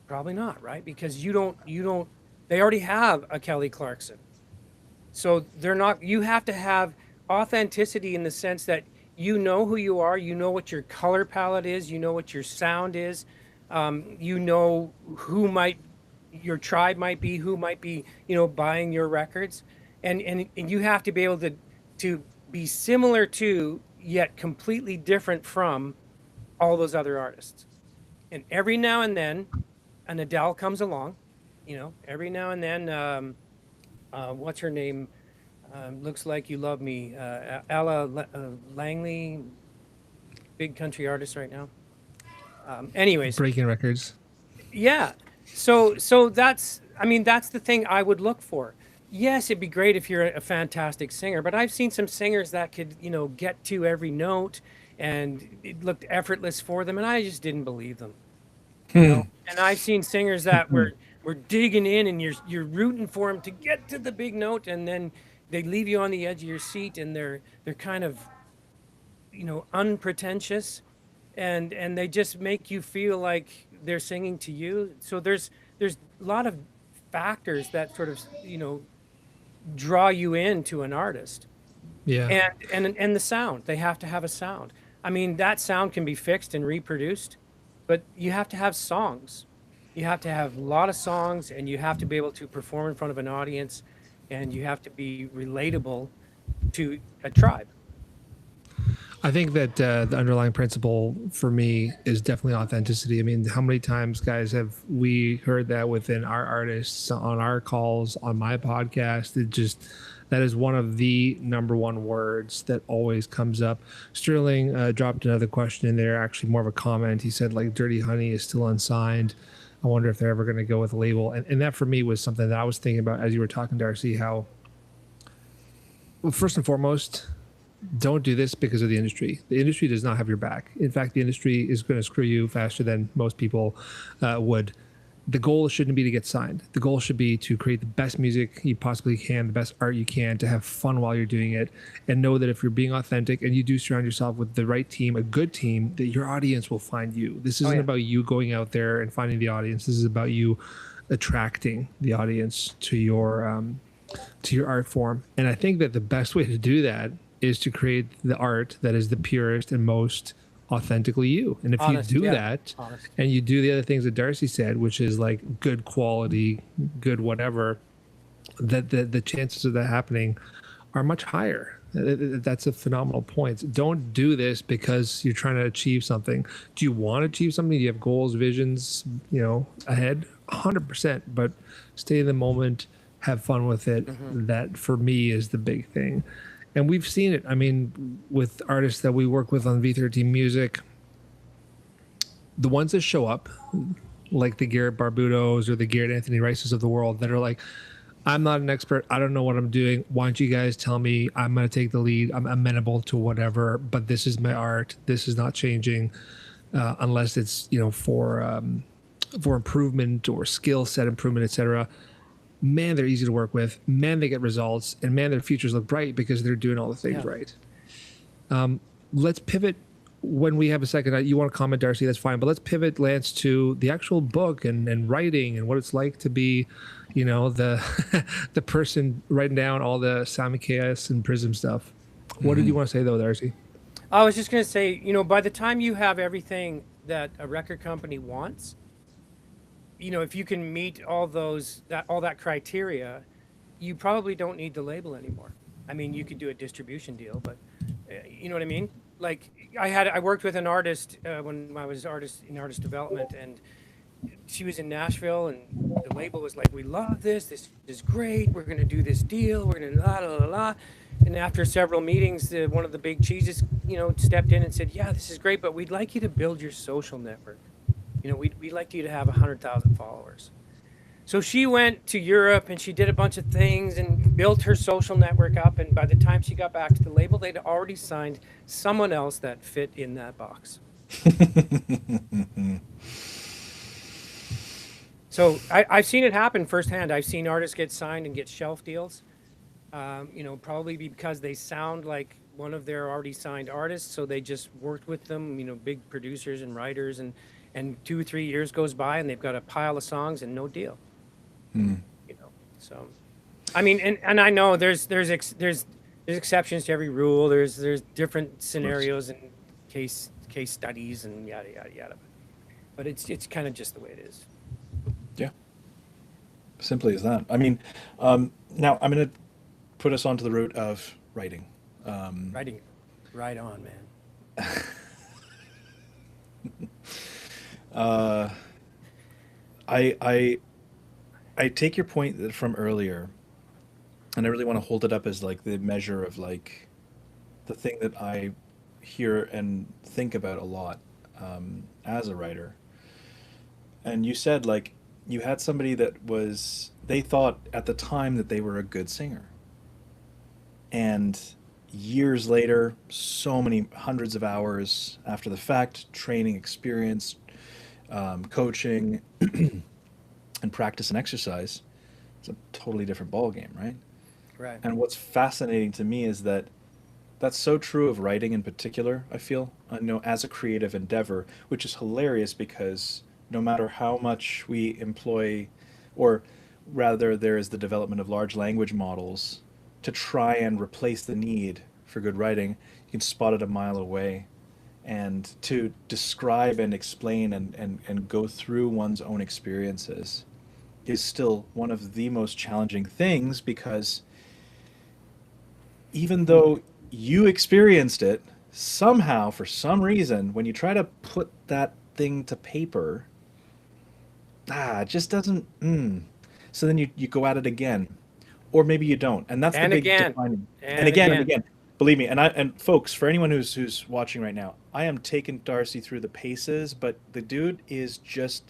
Probably not, right? Because they already have a Kelly Clarkson. So they're not, you have to have authenticity in the sense that you know who you are, you know what your color palette is, you know what your sound is, you know your tribe might be, who might be, buying your records. And you have to be able to be similar to, yet completely different from all those other artists. And every now and then, an Adele comes along, every now and then, what's her name? Looks Like You Love Me. Ella Langley, big country artist right now. Anyways. Breaking records. Yeah. So that's the thing I would look for. Yes, it'd be great if you're a fantastic singer, but I've seen some singers that could, get to every note and it looked effortless for them, and I just didn't believe them. And I've seen singers that were digging in, and you're rooting for them to get to the big note, and then they leave you on the edge of your seat, and they're kind of, unpretentious, and they just make you feel like they're singing to you. So there's a lot of factors that sort of, draw you into an artist. Yeah. And the sound, they have to have a sound. I mean, that sound can be fixed and reproduced, but you have to have songs. You have to have a lot of songs, and you have to be able to perform in front of an audience, and you have to be relatable to a tribe. I think that the underlying principle for me is definitely authenticity. I mean, how many times, guys, have we heard that within our artists, on our calls, on my podcast? That is one of the number one words that always comes up. Sterling dropped another question in there, actually more of a comment. He said, like, Dirty Honey is still unsigned. I wonder if they're ever going to go with a label. And that for me was something that I was thinking about as you were talking, Darcy, how, well, first and foremost, don't do this because of the industry. The industry does not have your back. In fact, the industry is going to screw you faster than most people would. The goal shouldn't be to get signed. The goal should be to create the best music you possibly can, the best art you can, to have fun while you're doing it, and know that if you're being authentic and you do surround yourself with the right team, a good team, that your audience will find you. This isn't about you going out there and finding the audience. This is about you attracting the audience to your art form. And I think that the best way to do that is to create the art that is the purest and most authentically you. And if you do that, and you do the other things that Darcy said, which is like good quality, good whatever, that the chances of that happening are much higher. That's a phenomenal point. Don't do this because you're trying to achieve something. Do you want to achieve something? Do you have goals, visions, ahead? 100%. But stay in the moment, have fun with it. That for me is the big thing. And we've seen it. I mean, with artists that we work with on V13 Music, the ones that show up, like the Garrett Barbudos or the Garrett Anthony Rices of the world, that are like, I'm not an expert. I don't know what I'm doing. Why don't you guys tell me? I'm going to take the lead. I'm amenable to whatever, but this is my art. This is not changing unless it's, for improvement or skill set improvement, etc. Man, they're easy to work with. Man, they get results. And man, their futures look bright because they're doing all the things right. Let's pivot when we have a second. You want to comment, Darcy? That's fine. But let's pivot, Lance, to the actual book and writing and what it's like to be, the the person writing down all the Simon Chaos and Prism stuff. What did you want to say, though, Darcy? I was just going to say, by the time you have everything that a record company wants, if you can meet all that criteria, you probably don't need the label anymore. I mean, you could do a distribution deal, but you know what I mean? Like I worked with an artist when I was in artist development, and she was in Nashville, and the label was like, we love this. This is great. We're going to do this deal. We're going to la la la la. And after several meetings, one of the big cheeses, stepped in and said, yeah, this is great, but we'd like you to build your social network. We'd like you to have 100,000 followers. So she went to Europe and she did a bunch of things and built her social network up. And by the time she got back to the label, they'd already signed someone else that fit in that box. So I've seen it happen firsthand. I've seen artists get signed and get shelf deals, probably because they sound like one of their already signed artists. So they just worked with them, big producers and writers, and 2 or 3 years goes by and they've got a pile of songs and no deal. So, I mean, and I know there's exceptions to every rule. There's different scenarios and case studies and yada yada yada. But it's kind of just the way it is. Yeah. Simply as that. I mean, now I'm going to put us onto the route of writing. Writing, right on, man. I take your point from earlier, and I really want to hold it up as like the measure of like the thing that I hear and think about a lot as a writer. And you said like you had somebody that they thought at the time that they were a good singer. And years later, so many hundreds of hours after the fact, training experience, coaching, and practice and exercise, it's a totally different ballgame, right? Right. And what's fascinating to me is that that's so true of writing in particular, I feel, as a creative endeavor, which is hilarious because no matter how much we employ, or rather there is the development of large language models to try and replace the need for good writing, you can spot it a mile away. And to describe and explain and go through one's own experiences is still one of the most challenging things, because even though you experienced it, somehow, for some reason, when you try to put that thing to paper, it just doesn't. So then you go at it again, or maybe you don't, and that's And the big again. defining. And And again and again. again. Believe me, and folks, for anyone who's watching right now, I am taking Darcy through the paces, but the dude is just.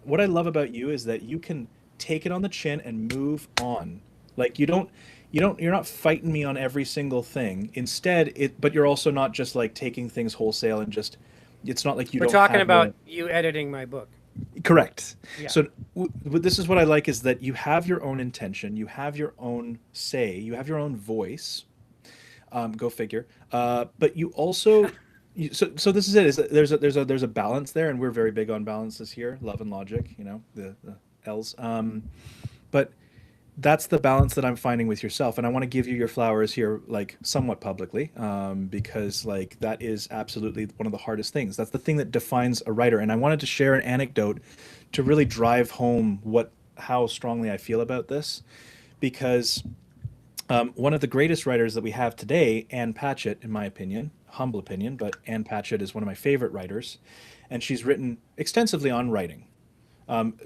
What I love about you is that you can take it on the chin and move on. Like you're not fighting me on every single thing. Instead, but you're also not just like taking things wholesale and just. It's not like you We're don't talking have about you editing my book. Correct. Yeah. So this is what I like is that you have your own intention, you have your own say, you have your own voice. Go figure. But you also, so this is it. Is that there's a balance there, and we're very big on balances here. Love and logic, the L's. But that's the balance that I'm finding with yourself, and I want to give you your flowers here, like somewhat publicly, because like that is absolutely one of the hardest things. That's the thing that defines a writer, and I wanted to share an anecdote to really drive home how strongly I feel about this, because one of the greatest writers that we have today, Anne Patchett, in my opinion, humble opinion, but Anne Patchett is one of my favorite writers, and she's written extensively on writing.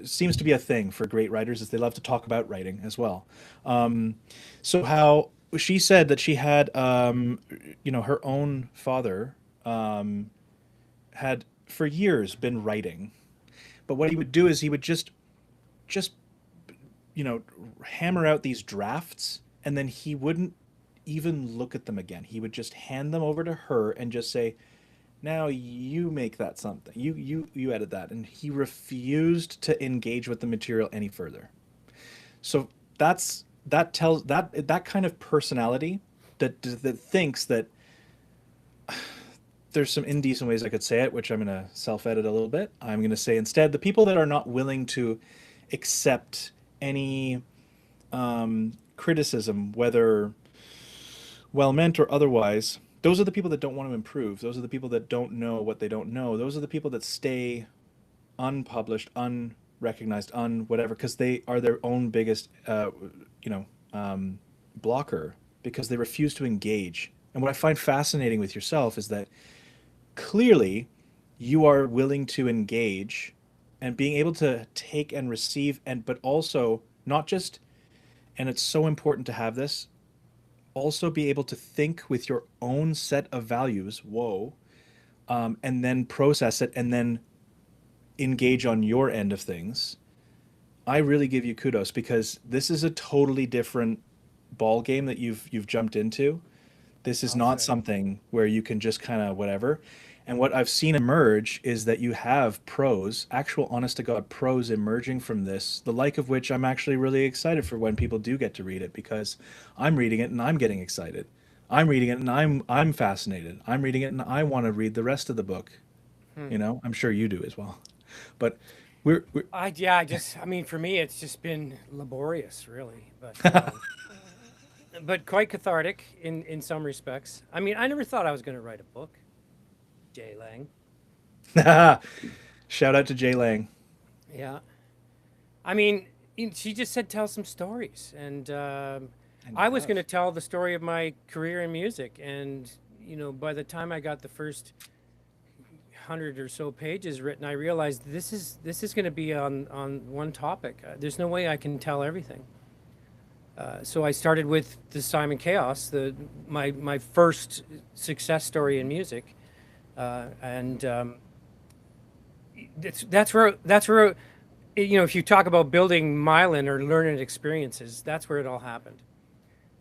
Seems to be a thing for great writers is they love to talk about writing as well. So how she said that she had, her own father had for years been writing, but what he would do is he would just hammer out these drafts, and then he wouldn't even look at them again. He would just hand them over to her and just say, now you make that something. You edit that. And he refused to engage with the material any further. So that tells that kind of personality that thinks that there's some indecent ways I could say it, which I'm going to self-edit a little bit. I'm going to say instead the people that are not willing to accept any criticism, whether well meant or otherwise, those are the people that don't want to improve. Those are the people that don't know what they don't know. Those are the people that stay unpublished, unrecognized, whatever, because they are their own biggest, blocker, because they refuse to engage. And what I find fascinating with yourself is that clearly you are willing to engage and being able to take and receive, and but also not just, and it's so important to have this, also be able to think with your own set of values, whoa, and then process it and then engage on your end of things. I really give you kudos because this is a totally different ball game that you've jumped into. This is I'll not say. something where you can just kind of whatever. And what I've seen emerge is that you have pros, actual honest to God pros emerging from this, the like of which I'm actually really excited for when people do get to read it because I'm reading it and I'm getting excited. I'm reading it and I'm fascinated. I'm reading it and I want to read the rest of the book. Hmm. You know, I'm sure you do as well. But we're I mean, for me, it's just been laborious, really, but quite cathartic in some respects. I mean, I never thought I was going to write a book, Jay Lang. shout out to Jay Lang. Yeah. I mean, she just said tell some stories, and And you I was have. going to tell the story of my career in music, and by the time I got the first 100 or so pages written, I realized this is going to be on one topic. There's no way I can tell everything. So I started with the Simon Chaos, my first success story in music, and that's where if you talk about building myelin or learning experiences, that's where it all happened.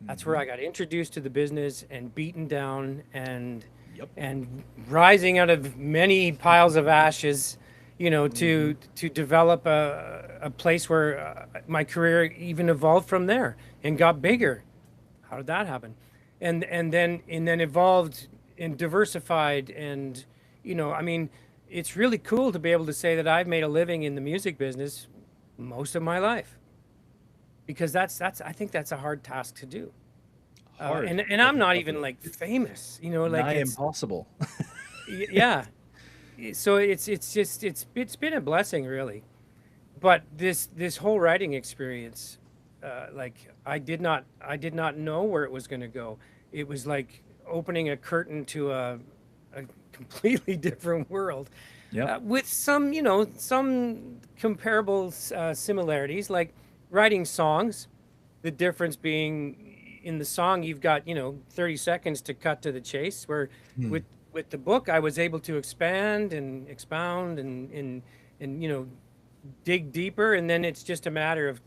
That's where Hmm. I got introduced to the business and beaten down Yep. and rising out of many piles of ashes, Hmm. to develop a place where my career even evolved from there and got bigger. How did that happen? And then evolved and diversified, and I mean, it's really cool to be able to say that I've made a living in the music business most of my life, because that's I think that's a hard task to do. Hard. And I'm not even like famous, like Nigh it's impossible. yeah. So it's been a blessing, really. But this whole writing experience, like I did not know where it was going to go. It was like opening a curtain to a completely different world, Yep. with some comparable similarities, like writing songs. The difference being, in the song you've got 30 seconds to cut to the chase, where Hmm. with with the book I was able to expand and expound and dig deeper, and then it's just a matter of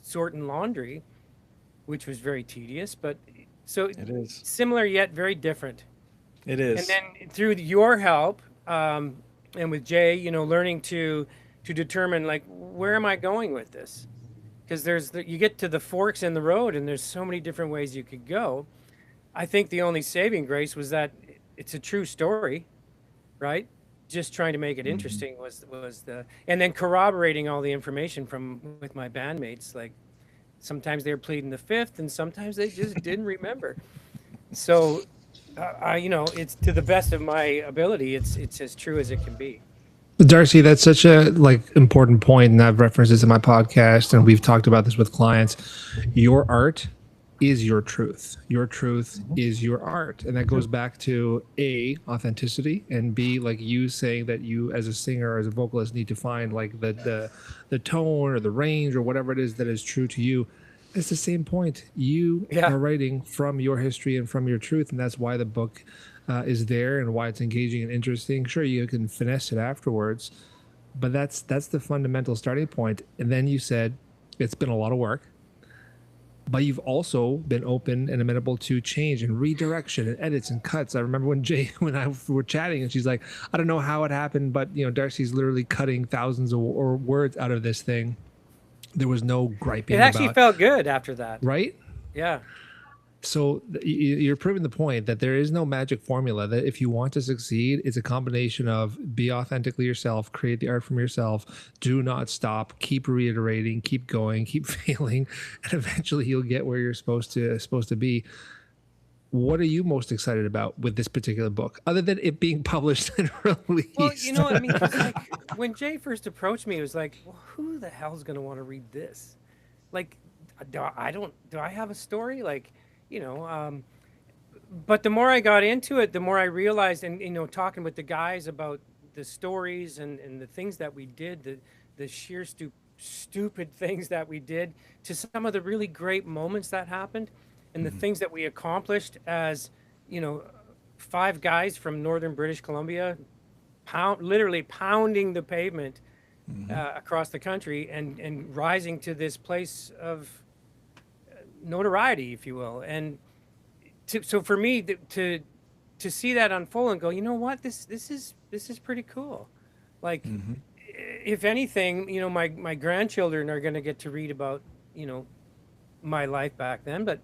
sorting laundry, which was very tedious, but so It is. similar yet very different. It And is. then through your help, and with Jay, learning to determine, like, where am I going with this? Because you get to the forks in the road, and there's so many different ways you could go. I think the only saving grace was that it's a true story, right? Just trying to make it Mhm. interesting was and then corroborating all the information from with my bandmates. Like, sometimes they were pleading the fifth, and sometimes they just didn't remember. So, it's to the best of my ability. It's as true as it can be. Darcy, that's such a important point, and I've referenced this in my podcast, and we've talked about this with clients. Your art is your truth. Your truth Mhm. is your art, and that goes back to A, authenticity, and B, like you saying that you, as a singer, as a vocalist, need to find like the tone or the range or whatever it is that is true to you. It's the same point. You Yeah. are writing from your history and from your truth, and that's why the book is there and why it's engaging and interesting. Sure, you can finesse it afterwards, but that's the fundamental starting point. And then you said it's been a lot of work, but you've also been open and amenable to change and redirection and edits and cuts. I remember when Jay when I were chatting and she's like, I don't know how it happened, but Darcy's literally cutting thousands of or words out of this thing. There was no It griping actually about, felt good after that. right? Yeah. So you're proving the point that there is no magic formula, that if you want to succeed, it's a combination of be authentically yourself, create the art from yourself, do not stop, keep reiterating, keep going, keep failing, and eventually you'll get where you're supposed to be. What are you most excited about with this particular book, other than it being published and Well, released? I mean, because, like, when Jay first approached me, it was like, well, who the hell's going to want to read this? Like, do I have a story? Like, you know, but the more I got into it, the more I realized, and, talking with the guys about the stories and the things that we did, the sheer stupid things that we did, to some of the really great moments that happened, and the things that we accomplished as, you know, five guys from northern British Columbia, literally pounding the pavement across the country, and rising to this place of notoriety, if you will. And so for me to see that unfold and go, you know what, this is pretty cool. Like, if anything, you know, my grandchildren are going to get to read about, you know, my life back then. But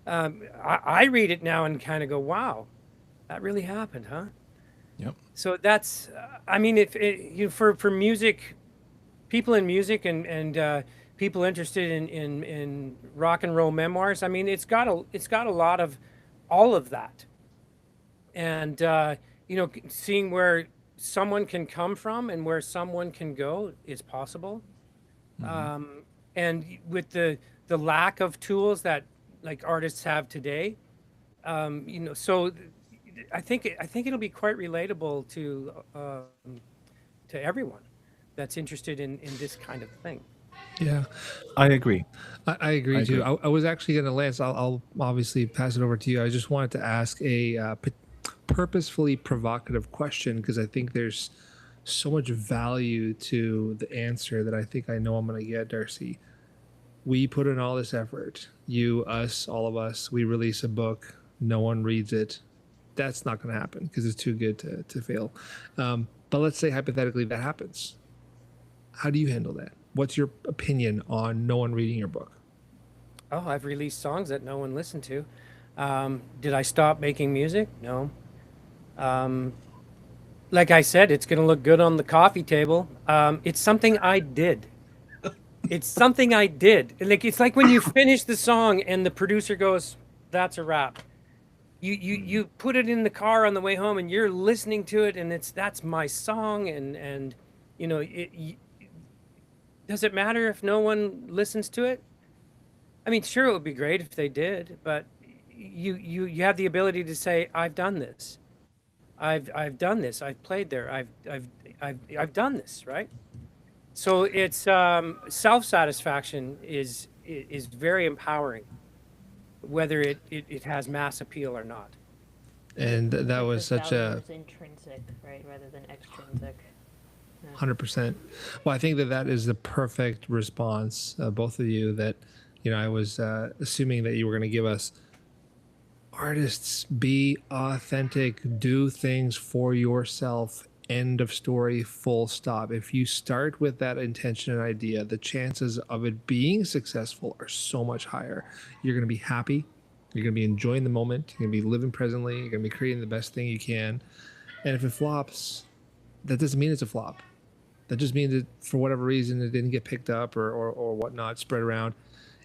I read it now and kind of go, wow, that really happened, huh? Yep. So that's, I mean, if you for music, people in music and people interested in rock and roll memoirs, I mean, it's got a lot of all of that. And you know, seeing where someone can come from and where someone can go is possible. And with the lack of tools that like artists have today, you know, so I think it'll be quite relatable to everyone that's interested in this kind of thing. Yeah, I agree. I agree too. agree. I was actually going to, Lance, I'll obviously pass it over to you. I just wanted to ask a purposefully provocative question, because I think there's so much value to the answer that I think I know I'm going to get, Darcy. We put in all this effort. You, us, all of us. We release a book. No one reads it. That's not going to happen because it's too good to fail. But let's say hypothetically that happens. How do you handle that? What's your opinion on no one reading your book? Oh, I've released songs that no one listened to. Did I stop making music? No. Like I said, it's going to look good on the coffee table. It's something I did. It's something I did. Like, it's like when you finish the song and the producer goes, "That's a wrap." You put it in the car on the way home and you're listening to it, and that's my song, and you know, does it matter if no one listens to it? I mean, sure, it would be great if they did, but you have the ability to say, "I've done this. I've done this. I've played there. I've done this," right? So it's self-satisfaction is very empowering, whether it has mass appeal or not. And that Like was the such value a is intrinsic, right, rather than extrinsic. 100%. Well, I think that is the perfect response, both of you. That, you know, I was assuming that you were going to give us, artists, be authentic, do things for yourself. End of story, full stop. If you start with that intention and idea, the chances of it being successful are so much higher. You're going to be happy. You're going to be enjoying the moment. You're going to be living presently. You're going to be creating the best thing you can. And if it flops, that doesn't mean it's a flop. That just means that for whatever reason it didn't get picked up or whatnot, spread around.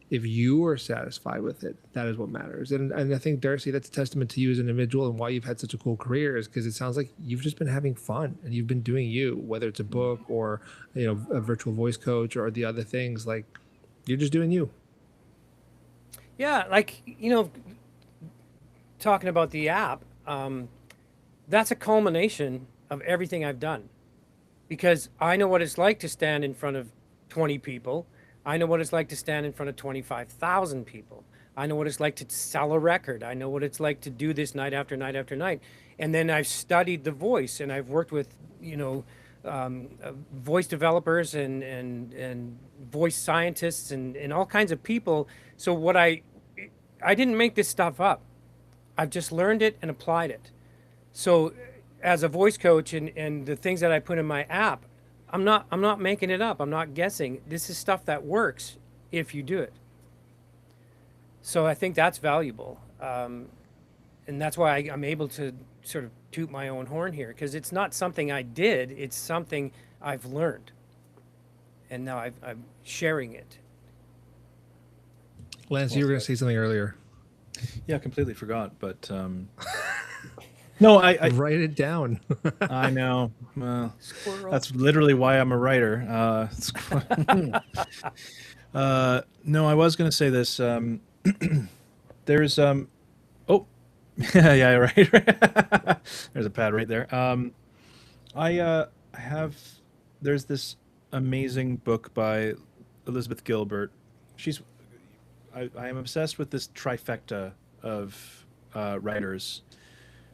If you are satisfied with it, that is what matters. And I think, Darcy, that's a testament to you as an individual and why you've had such a cool career, is because it sounds like you've just been having fun and you've been doing you, whether it's a book or, you know, a virtual voice coach or the other things. Like, you're just doing you. Yeah, like, you know, talking about the app, that's a culmination of everything I've done, because I know what it's like to stand in front of 20 people. I know what it's like to stand in front of 25,000 people. I know what it's like to sell a record. I know what it's like to do this night after night after night. And then I've studied the voice, and I've worked with, you know, voice developers and voice scientists and all kinds of people. So what I didn't make this stuff up. I've just learned it and applied it. So as a voice coach and the things that I put in my app, I'm not making it up. I'm not guessing. This is stuff that works if you do it. So I think that's valuable. And that's why I'm able to sort of toot my own horn here, because it's not something I did. It's something I've learned. And now I'm sharing it. Lance, you were going to say something earlier. Yeah, completely forgot. But no, I write it down. I know. Squirrel. That's literally why I'm a writer. No, I was going to say this. There's oh, yeah, right. There's a pad right there. I have there's this amazing book by Elizabeth Gilbert. She's I am obsessed with this trifecta of writers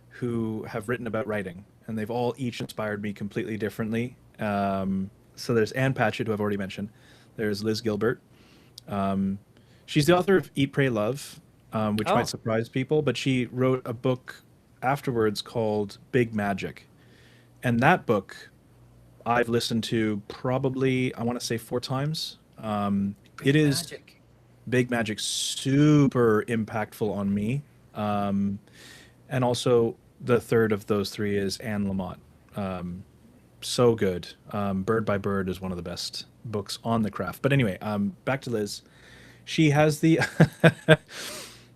who have written about writing, and they've all each inspired me completely differently. So there's Anne Patchett, who I've already mentioned. There's Liz Gilbert. Um, she's the author of Eat, Pray, Love, which might Oh, surprise people, but she wrote a book afterwards called Big Magic. And that book I've listened to probably, I want to say 4 times. It big is magic. Big Magic, super impactful on me. And also, the third of those three is Anne Lamott. So good. Bird by Bird is one of the best books on the craft. But anyway, back to Liz. She has the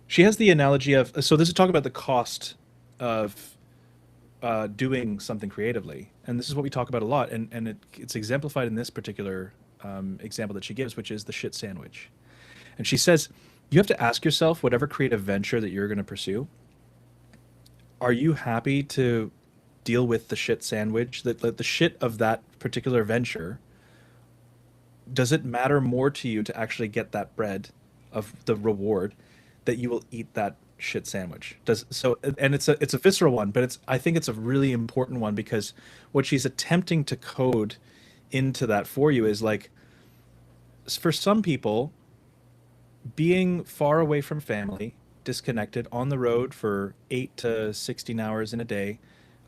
she has the analogy of, so this is talk about the cost of doing something creatively, and this is what we talk about a lot, and it's exemplified in this particular example that she gives, which is the shit sandwich. And she says you have to ask yourself, whatever creative venture that you're going to pursue, are you happy to deal with the shit sandwich, the shit of that particular venture? Does it matter more to you to actually get that bread of the reward, that you will eat that shit sandwich? Does so, and it's a visceral one, but it's, I think it's a really important one, because what she's attempting to code into that for you is like, for some people, being far away from family, disconnected, on the road for 8 to 16 hours in a day,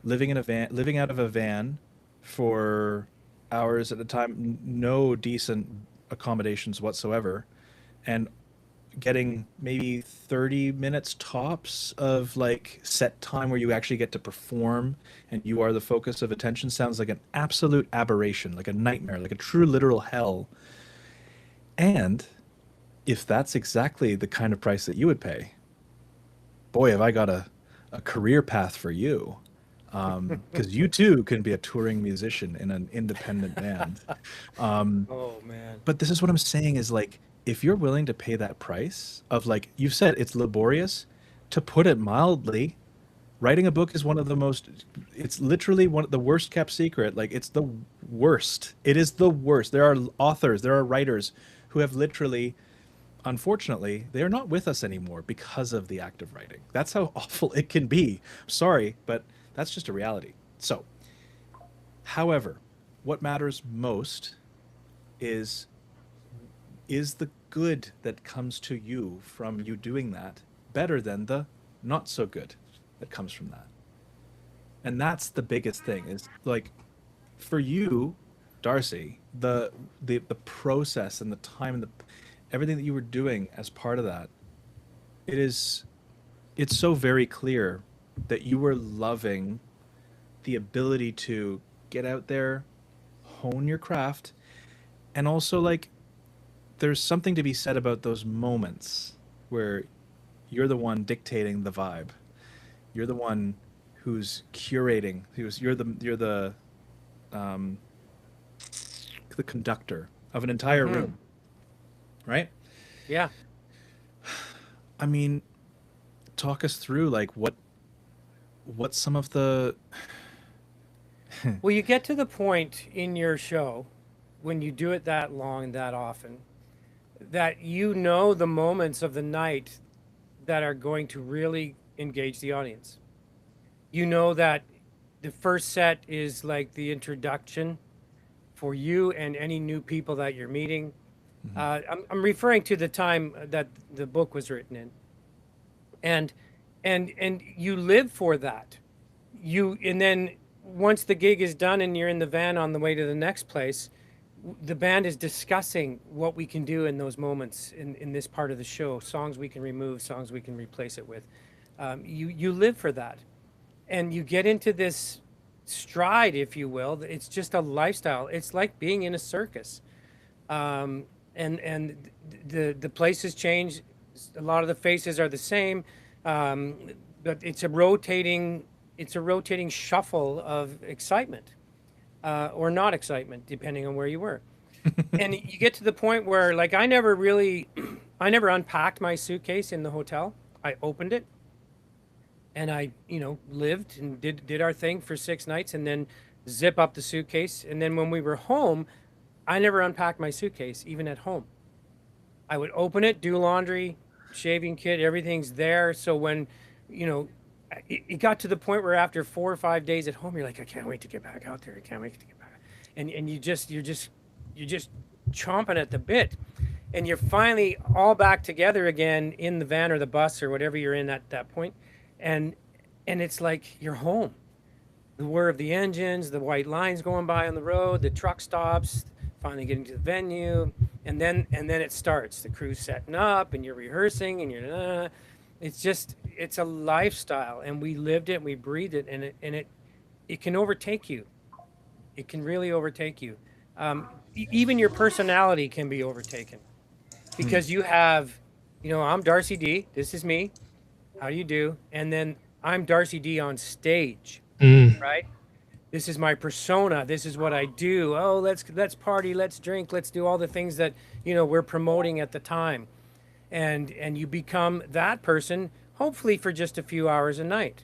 living out of a van for hours at a time, no decent accommodations whatsoever, and getting maybe 30 minutes tops of like set time where you actually get to perform and you are the focus of attention, sounds like an absolute aberration, like a nightmare, like a true literal hell. And if that's exactly the kind of price that you would pay, boy, have I got a career path for you. Because you too can be a touring musician in an independent band. Um, Oh man. but this is what I'm saying is like, if you're willing to pay that price of, like you've said, it's laborious, to put it mildly. Writing a book is one of the most, it's literally one of the worst kept secret. Like, it's the worst. It is the worst. There are authors, there are writers who have literally, unfortunately, they are not with us anymore because of the act of writing. That's how awful it can be. Sorry, but that's just a reality. So, however, what matters most is is the good that comes to you from you doing that better than the not so good that comes from that? And that's the biggest thing, is like, for you, Darcy, the process and the time and the everything that you were doing as part of that, it is, it's so very clear that you were loving the ability to get out there, hone your craft, and also like, there's something to be said about those moments where you're the one dictating the vibe. You're the one who's curating. You're um, the conductor of an entire Mm-hmm. room, right? Yeah. I mean, talk us through like what some of the Well, you get to the point in your show when you do it that long, that often, that you know the moments of the night that are going to really engage the audience. You know that the first set is like the introduction for you and any new people that you're meeting. Mhm. I'm referring to the time that the book was written in, and and you live for that. You, and then once the gig is done and you're in the van on the way to the next place, the band is discussing what we can do in those moments in this part of the show, songs we can remove, songs we can replace it with. You live for that, and you get into this stride, if you will. It's just a lifestyle. It's like being in a circus, um, and the places change. A lot of the faces are the same, um, but it's a rotating shuffle of excitement, or not excitement, depending on where you were. And you get to the point where, like, I never really, I never unpacked my suitcase in the hotel. I opened it, and I, lived and did our thing for 6 nights, and then zip up the suitcase. And then when we were home, I never unpacked my suitcase, even at home. I would open it, do laundry, shaving kit, everything's there. So when, you know, it got to the point where after 4 or 5 days at home, you're like, I can't wait to get back out there. I can't wait to get back. And you're just chomping at the bit. And you're finally all back together again in the van or the bus or whatever you're in at that point. And it's like you're home. The whir of the engines, the white lines going by on the road, the truck stops, finally getting to the venue, and then it starts. The crew's setting up, and you're rehearsing, and it's a lifestyle, and we lived it, and we breathed it, and it can overtake you. It can really overtake you. Even your personality can be overtaken because you have, I'm Darcy D. This is me. How do you do? And then I'm Darcy D on stage, right? This is my persona. This is what I do. Oh, let's party, let's drink, let's do all the things that we're promoting at the time, and you become that person, hopefully for just a few hours a night.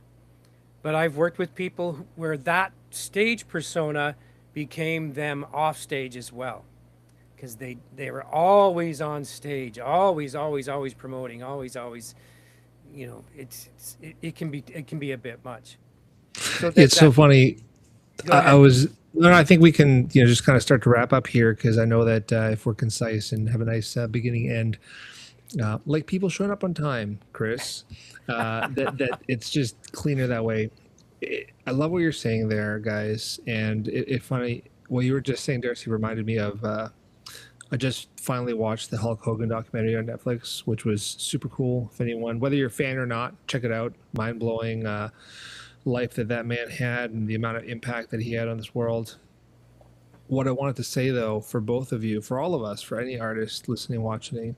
But I've worked with people where that stage persona became them off stage as well, because they were always on stage, always promoting, always. It can be a bit much. So It's so funny. Go ahead. I think we can, just kind of start to wrap up here, because I know that if we're concise and have a nice beginning end, like people showing up on time, Chris, that it's just cleaner that way. I love what you're saying there, guys. And it funny, what you were just saying, Darcy, reminded me of, I just finally watched the Hulk Hogan documentary on Netflix, which was super cool. If anyone, whether you're a fan or not, check it out. Mind blowing life that man had and the amount of impact that he had on this world. What I wanted to say, though, for both of you, for all of us, for any artist listening, watching,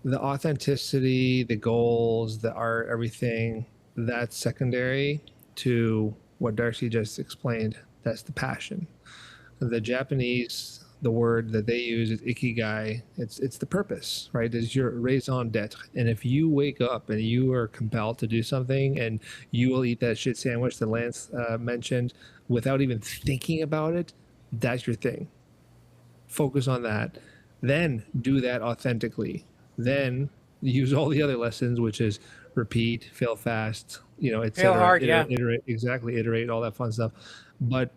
the authenticity, the goals, the art, everything, that's secondary to what Darcy just explained. That's the passion. The Japanese, the word that they use is ikigai. It's the purpose, right? It's your raison d'etre. And if you wake up and you are compelled to do something, and you will eat that shit sandwich that Lance mentioned without even thinking about it, that's your thing. Focus on that. Then do that authentically. Then use all the other lessons, which is repeat, fail fast, et Fail cetera. hard, yeah. Iterate, all that fun stuff. But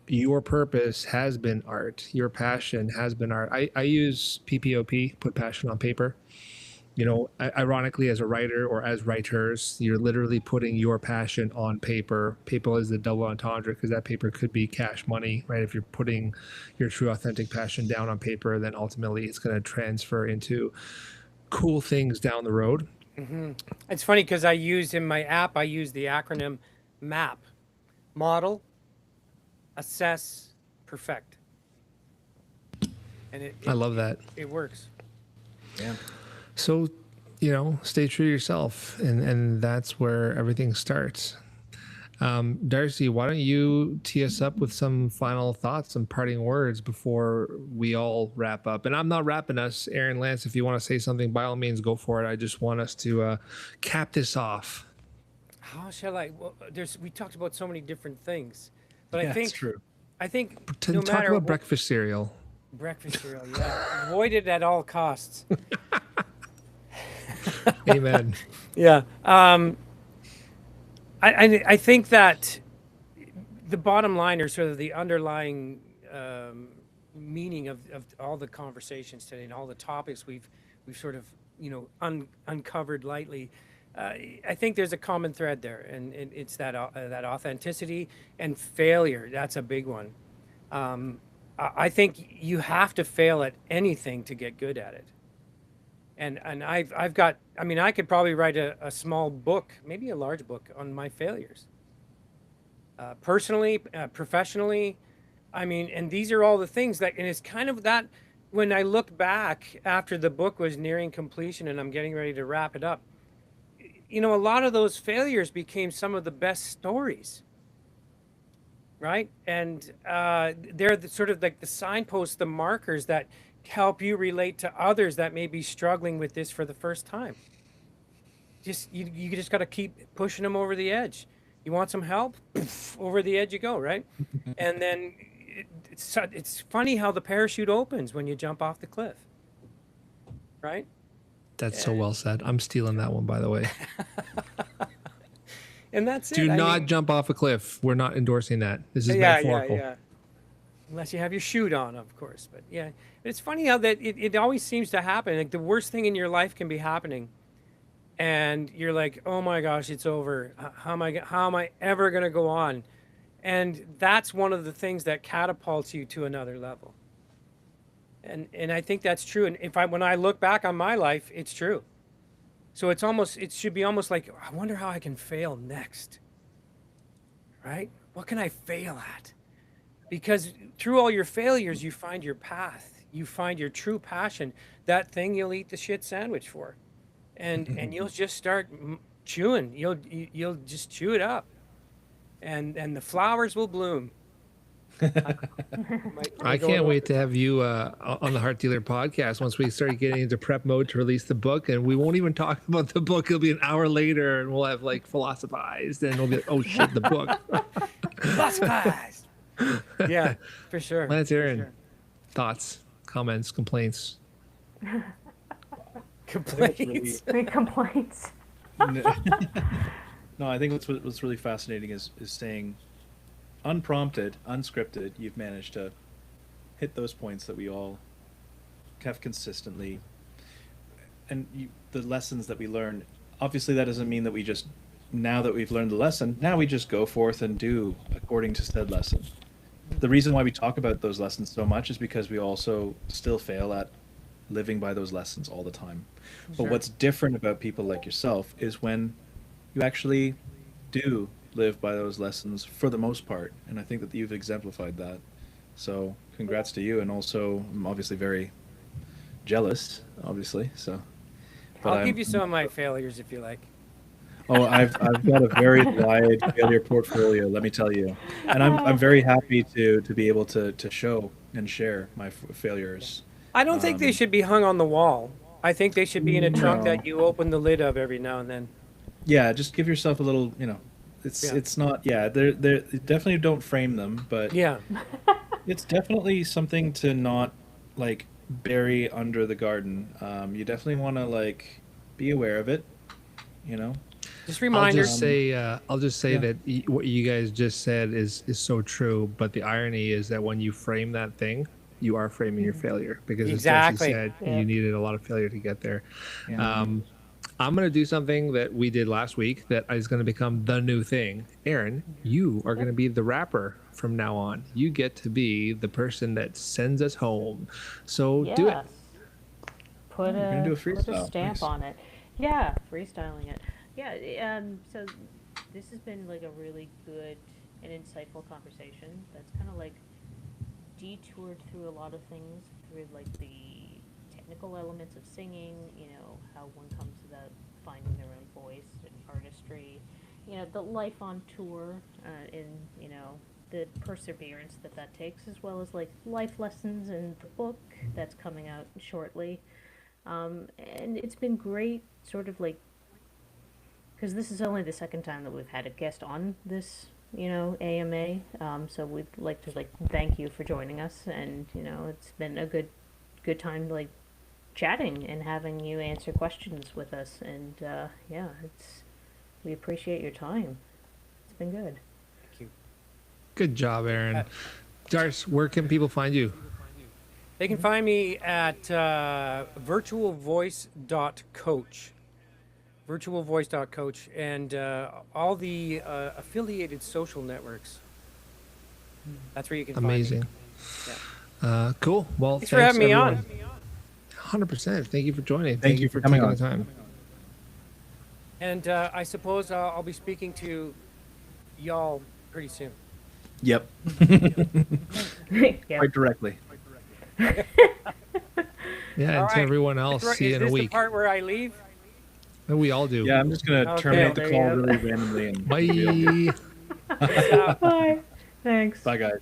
your purpose has been art. Your passion has been art. I use PPOP, put passion on paper. Ironically, as a writer or as writers, you're literally putting your passion on paper. Paper is the double entendre, because that paper could be cash money, right? If you're putting your true authentic passion down on paper, then ultimately it's going to transfer into cool things down the road. Mm-hmm. It's funny because in my app, I use the acronym MAP: model, assess, perfect. And I love that. It works. Yeah. So, stay true to yourself, and that's where everything starts. Darcy, why don't you tee us up with some final thoughts, some parting words before we all wrap up? And I'm not wrapping us. Erin, Lance, if you want to say something, by all means, go for it. I just want us to cap this off. How shall I? Well, we talked about so many different things, but Yeah, I think it's true. no Talk matter about breakfast cereal. Breakfast cereal, yeah, avoid it at all costs. Amen. Yeah. I think that the bottom line, or sort of the underlying meaning of all the conversations today and all the topics we've sort of uncovered lightly, I think there's a common thread there, and it's that authenticity and failure. That's a big one. I think you have to fail at anything to get good at it. And I've got, I could probably write a small book, maybe a large book, on my failures. Personally, professionally, and these are all the things and it's kind of that, when I look back after the book was nearing completion and I'm getting ready to wrap it up, a lot of those failures became some of the best stories. Right? And they're sort of like the signposts, the markers that help you relate to others that may be struggling with this for the first time. You just got to keep pushing them over the edge. You want some help? Poof, over the edge you go, right? And then it's funny how the parachute opens when you jump off the cliff, right? That's so well said. I'm stealing that one, by the way. And that's it. Do I not mean, jump off a cliff. We're not endorsing that. This is yeah, metaphorical. yeah. Unless you have your chute on, of course. But yeah, it's funny how that it always seems to happen. Like the worst thing in your life can be happening, and you're like, oh my gosh, it's over. How am I ever gonna go on? And that's one of the things that catapults you to another level. And I think that's true. And when I look back on my life, it's true. So it should be almost like, I wonder how I can fail next. Right? What can I fail at? Because through all your failures, you find your path. You find your true passion, that thing you'll eat the shit sandwich for. And you'll just start chewing. You'll just chew it up. And the flowers will bloom. I can't wait to have you on the Heart Dealer podcast once we start getting into prep mode to release the book. And we won't even talk about the book. It'll be an hour later and we'll have like philosophized and we'll be like, oh shit, the book. Philosophized. Yeah, for sure. Lance, Erin, thoughts, comments, complaints? Complaints. Complaints. No, I think what's really fascinating is staying unprompted, unscripted. You've managed to hit those points that we all have consistently, and the lessons that we learn. Obviously, that doesn't mean that we just, now that we've learned the lesson, now we just go forth and do according to said lesson. The reason why we talk about those lessons so much is because we also still fail at living by those lessons all the time. But what's different about people like yourself is when you actually do live by those lessons for the most part, and I think that you've exemplified that. So congrats to you, and also I'm obviously very jealous, obviously. So I'll give you some of my failures if you like. Oh, I've got a very wide failure portfolio, let me tell you, and I'm very happy to be able to show and share my failures. I don't think they should be hung on the wall. I think they should be in a trunk that you open the lid of every now and then. Yeah, just give yourself a little, it's not, they're definitely don't frame them, but yeah, it's definitely something to not like bury under the garden. You definitely want to like be aware of it, Just reminders. I'll just say that what you guys just said is so true. But the irony is that when you frame that thing, you are framing your failure, because as Darcy said, you needed a lot of failure to get there. Yeah. I'm going to do something that we did last week that is going to become the new thing. Erin, you are going to be the rapper from now on. You get to be the person that sends us home. So do it. Put do a put a stamp on it. Yeah, freestyling it. Yeah, so this has been like a really good and insightful conversation that's kind of like detoured through a lot of things, through like the technical elements of singing, how one comes about finding their own voice and artistry, the life on tour, and the perseverance that takes, as well as like life lessons in the book that's coming out shortly. And it's been great, sort of like, because this is only the second time that we've had a guest on this, AMA. So we'd like to thank you for joining us, and it's been a good time like chatting and having you answer questions with us, and we appreciate your time. It's been good. Thank you. Good job, Erin. Darcy, where can people find you? They can find me at virtualvoice.coach. Virtualvoice.coach, and all the affiliated social networks. That's where you can Amazing. Find me. Yeah. Cool. Well, thanks for having me on. 100%. Thank you for joining. Thank you for taking coming the time. And I suppose I'll be speaking to y'all pretty soon. Yep. Quite directly. Yeah, and to everyone else, see you in a week. Is this the part where I leave? And we all do. Yeah, I'm just going to terminate the call really randomly. And Bye. Bye. Thanks. Bye, guys.